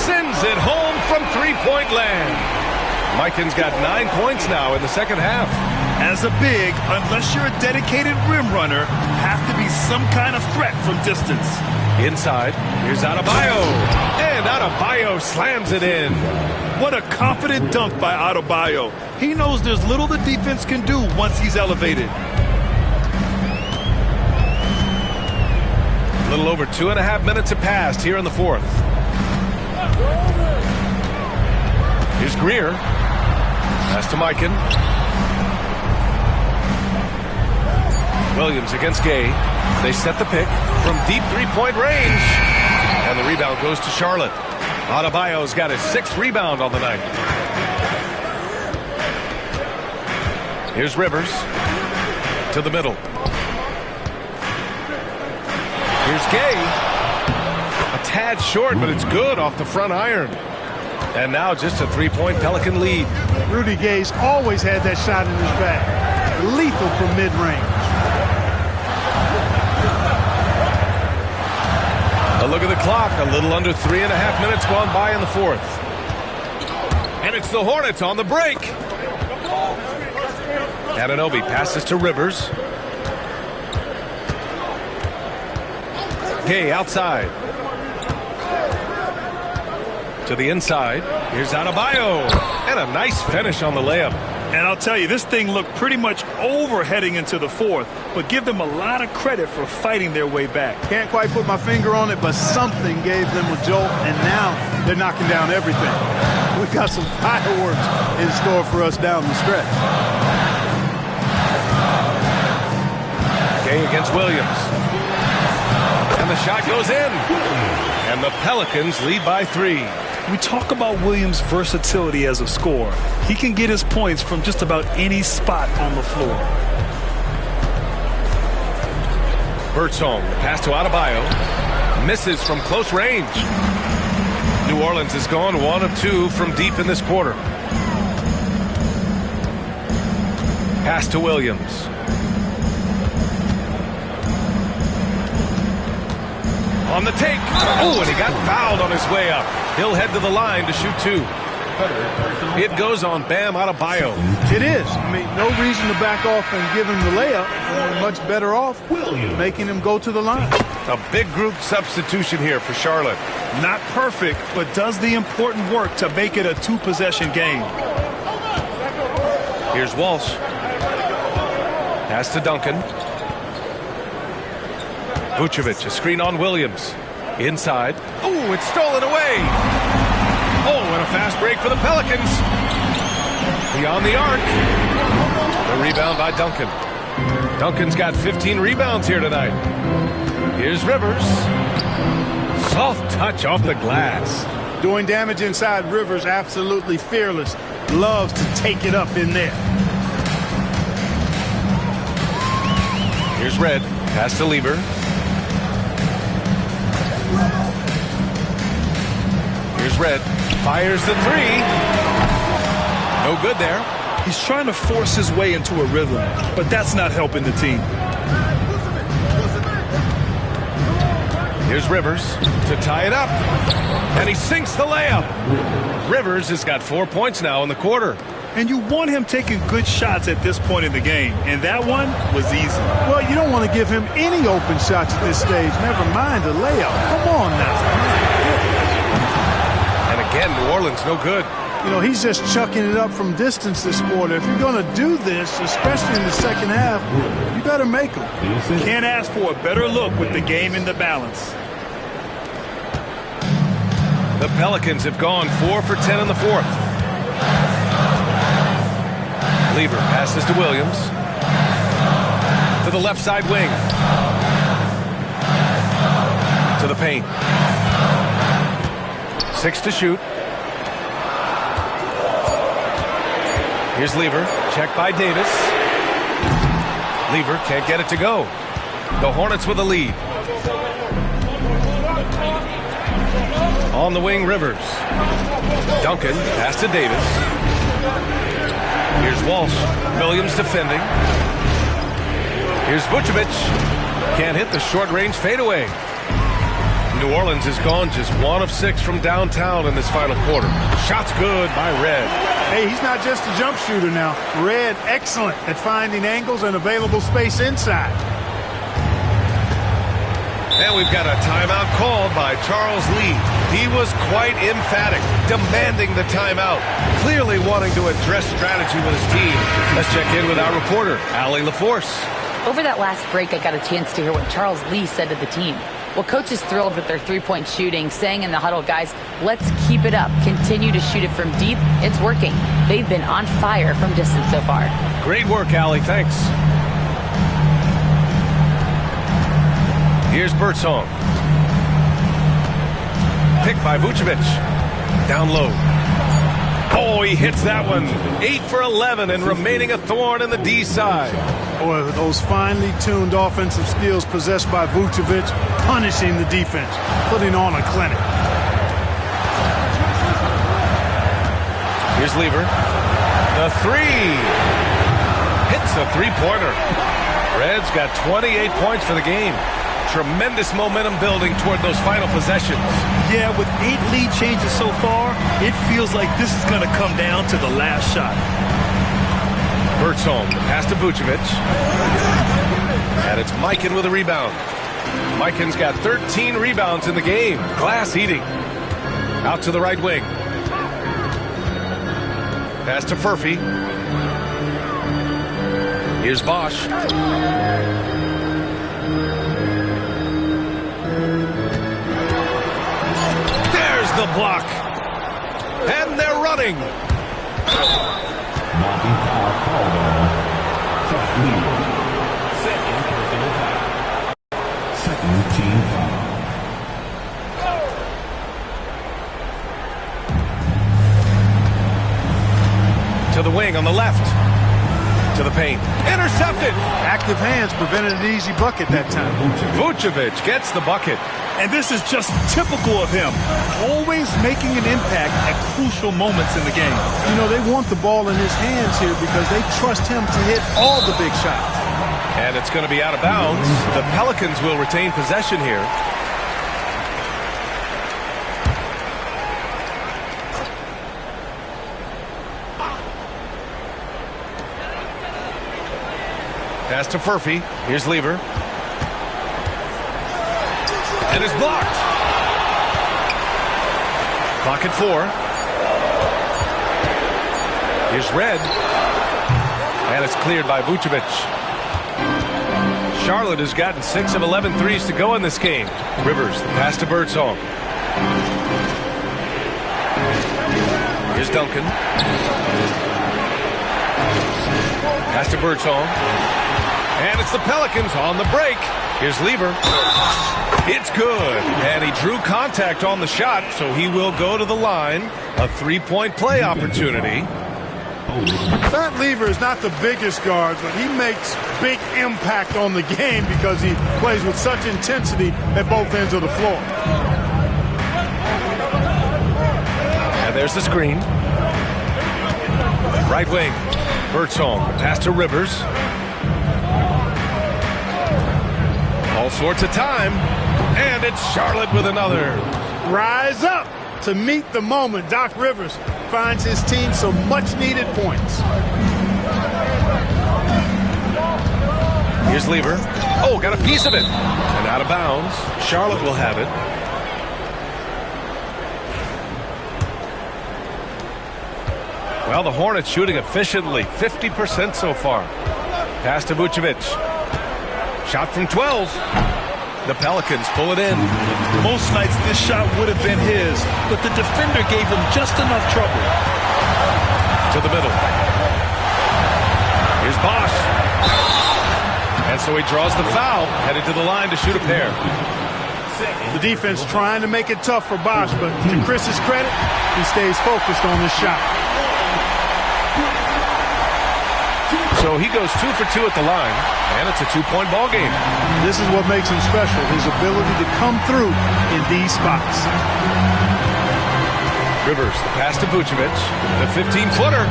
Sends it home from three-point land. Mikan's got 9 points now in the second half. As a big, unless you're a dedicated rim runner, have to be some kind of threat from distance. Inside, here's Adebayo. And Adebayo slams it in. What a confident dunk by Adebayo. He knows there's little the defense can do once he's elevated. A little over 2.5 minutes have passed here in the fourth. Here's Greer. Pass to Mikan. Williams against Gay. They set the pick from deep three-point range. And the rebound goes to Charlotte. Adebayo's got his 6th rebound on the night. Here's Rivers to the middle. Here's Gay. A tad short, but it's good off the front iron. And now just a three-point Pelican lead. Rudy Gay's always had that shot in his bag. Lethal from mid-range. A look at the clock. A little under 3.5 minutes gone by in the fourth. And it's the Hornets on the break. Anunoby passes to Rivers. Gay outside. To the inside. Here's Adebayo. And a nice finish on the layup. And I'll tell you, this thing looked pretty much over heading into the fourth, but give them a lot of credit for fighting their way back. Can't quite put my finger on it, but something gave them a jolt, and now they're knocking down everything. We've got some fireworks in store for us down the stretch. Gay against Williams. And the shot goes in. And the Pelicans lead by 3. We talk about Williams' versatility as a scorer. He can get his points from just about any spot on the floor. Birdsong, the pass to Adebayo. Misses from close range. New Orleans has gone 1 of 2 from deep in this quarter. Pass to Williams. On the take. Oh, and he got fouled on his way up. He'll head to the line to shoot 2. It goes on Bam Adebayo. It is. I mean, no reason to back off and give him the layup. We're much better off making him go to the line. A big group substitution here for Charlotte. Not perfect, but does the important work to make it a 2-possession game. Here's Walsh. Pass to Duncan. Vucevic, a screen on Williams. Inside. Oh, it's stolen away. Oh, and a fast break for the Pelicans. Beyond the arc. The rebound by Duncan. Duncan's got 15 rebounds here tonight. Here's Rivers. Soft touch off the glass. Doing damage inside. Rivers absolutely fearless. Loves to take it up in there. Here's Red. Pass to Lever. Here's Red. Fires the 3. No good there. He's trying to force his way into a rhythm, but that's not helping the team. Here's Rivers to tie it up. And he sinks the layup. Rivers has got 4 points now in the quarter. And you want him taking good shots at this point in the game. And that one was easy. Well, you don't want to give him any open shots at this stage. Never mind a layup. Come on now. And again, New Orleans no good. You know, he's just chucking it up from distance this quarter. If you're going to do this, especially in the second half, you better make them. Can't ask for a better look with the game in the balance. The Pelicans have gone 4 for 10 in the fourth. Lever passes to Williams. To the left side wing. To the paint. 6 to shoot. Here's Lever. Checked by Davis. Lever can't get it to go. The Hornets with a lead. On the wing, Rivers. Duncan, pass to Davis. Here's Walsh. Williams defending. Here's Vucevic. Can't hit the short-range fadeaway. New Orleans has gone just 1 of 6 from downtown in this final quarter. Shots good by Red. Hey, he's not just a jump shooter now. Red, excellent at finding angles and available space inside. And we've got a timeout called by Charles Lee. He was quite emphatic, demanding the timeout, clearly wanting to address strategy with his team. Let's check in with our reporter, Allie LaForce. Over that last break, I got a chance to hear what Charles Lee said to the team. Well, coach is thrilled with their three-point shooting, saying in the huddle, guys, let's keep it up. Continue to shoot it from deep. It's working. They've been on fire from distance so far. Great work, Allie. Thanks. Here's Birdsong. Picked by Vucevic. Down low. Oh, he hits that one. 8 for 11 and remaining a thorn in the D side. Boy, those finely tuned offensive skills possessed by Vucevic, punishing the defense, putting on a clinic. Here's Lever. The three. Hits a three-pointer. Reds got 28 points for the game. Tremendous momentum building toward those final possessions. Yeah, with 8 lead changes so far, it feels like this is going to come down to the last shot. Birdsong, the pass to Vucevic. And it's Mikan with a rebound. Mikan's got 13 rebounds in the game. Glass eating. Out to the right wing. Pass to Furphy. Here's Bosch. There's the block. And they're running. Knocking foul called on Seth Lever. Second personal foul. Second team foul. To the wing on the left. To the paint. Intercepted. Active hands prevented an easy bucket that time. Vucevic gets the bucket. And this is just typical of him. Always making an impact at crucial moments in the game. You know, they want the ball in his hands here because they trust him to hit all the big shots. And it's going to be out of bounds. The Pelicans will retain possession here. Pass to Furphy. Here's Lever. And it's blocked. Clock at 4. Here's Red. And it's cleared by Vucevic. Charlotte has gotten 6 of 11 threes to go in this game. Rivers, the pass to Birdsong. Here's Duncan. Pass to Birdsong. And it's the Pelicans on the break. Here's Lever. It's good. And he drew contact on the shot, so he will go to the line. A three-point play opportunity. Fat Lever is not the biggest guard, but he makes big impact on the game because he plays with such intensity at both ends of the floor. And there's the screen. Right wing. Birdsong. Pass to Rivers. All sorts of time. And it's Charlotte with another. Rise up to meet the moment. Doc Rivers finds his team some much-needed points. Here's Lever. Oh, got a piece of it. And out of bounds. Charlotte will have it. Well, the Hornets shooting efficiently. 50% so far. Pass to Vucevic. Shot from 12. The Pelicans pull it in. Most nights this shot would have been his, but the defender gave him just enough trouble. To the middle. Here's Bosch. And so he draws the foul, headed to the line to shoot a pair. The defense trying to make it tough for Bosch, but to Chris's credit, he stays focused on this shot. So he goes 2 for 2 at the line, and it's a 2-point ball game. This is what makes him special, his ability to come through in these spots. Rivers, the pass to Vucevic, the 15-footer.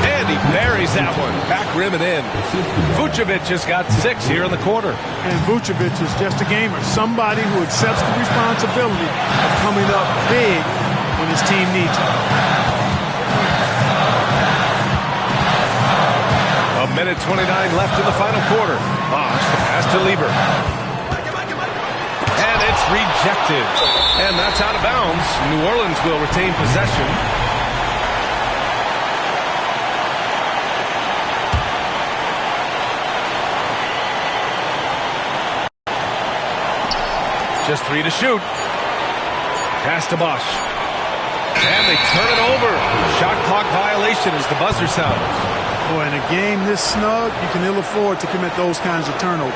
And he buries that one. Back rim and in. Vucevic has got 6 here in the quarter. And Vucevic is just a gamer, somebody who accepts the responsibility of coming up big when his team needs him. A minute 29 left in the final quarter. Bosch, the pass to Lever. And it's rejected. And that's out of bounds. New Orleans will retain possession. Just 3 to shoot. Pass to Bosch. And they turn it over. Shot clock violation as the buzzer sounds. Boy, in a game this snug, you can ill afford to commit those kinds of turnovers.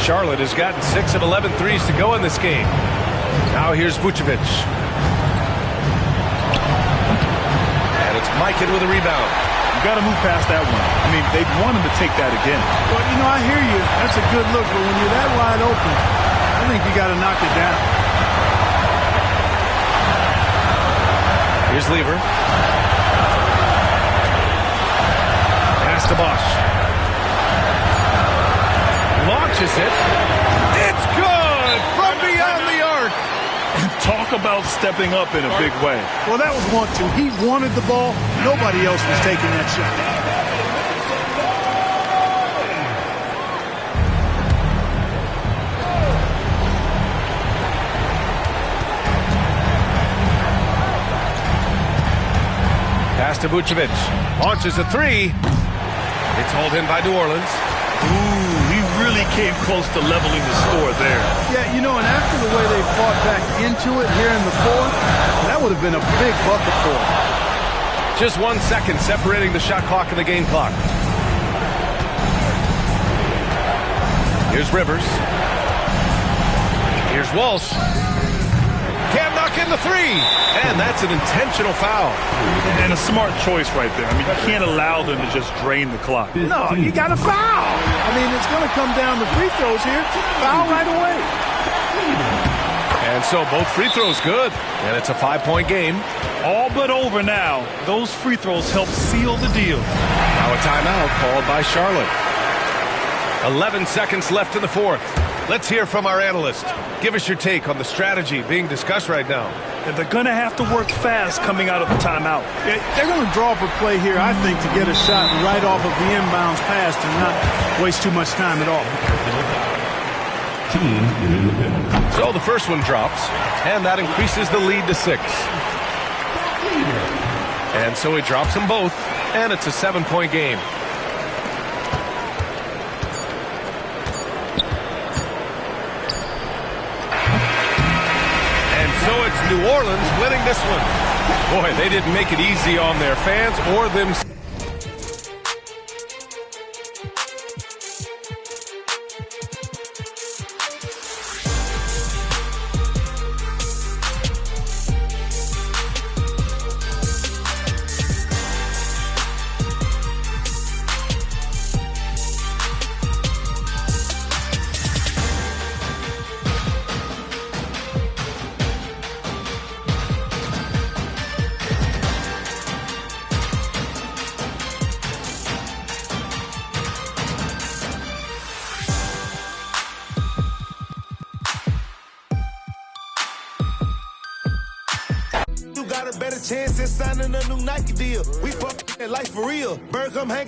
Charlotte has gotten 6 of 11 threes to go in this game. Now here's Vucevic. And it's Mikan with a rebound. You got to move past that one. I mean, they want him to take that again. Well, you know, I hear you. That's a good look, but when you're that wide open, I think you got to knock it down. Here's Lever. Pass to Bosch. Launches it. It's good from beyond the arc. Talk about stepping up in a big way. Well, that was 1-2. He wanted the ball. Nobody else was taking that shot. Pass to Vucevic. Launches a three. It's hauled in by New Orleans. Ooh, he really came close to leveling the score there. Yeah, you know, and after the way they fought back into it here in the fourth, that would have been a big bucket for them. Just 1 second separating the shot clock and the game clock. Here's Rivers. Here's Walsh. Can't knock in the three. And that's an intentional foul. And a smart choice right there. I mean, you can't allow them to just drain the clock. No, you got to foul. I mean, it's going to come down to free throws here. Foul right away. And so both free throws good. And it's a 5-point game. All but over now. Those free throws help seal the deal. Now a timeout called by Charlotte. 11 seconds left in the fourth. Let's hear from our analyst. Give us your take on the strategy being discussed right now. And they're going to have to work fast coming out of the timeout. They're going to draw up a play here, I think, to get a shot right off of the inbounds pass and not waste too much time at all. So the first one drops, and that increases the lead to 6. And so he drops them both, and it's a 7-point game. So it's New Orleans winning this one. Boy, they didn't make it easy on their fans or themselves. Got a better chance at signing a new Nike deal. We fuck life for real. Berg, I'm hanging.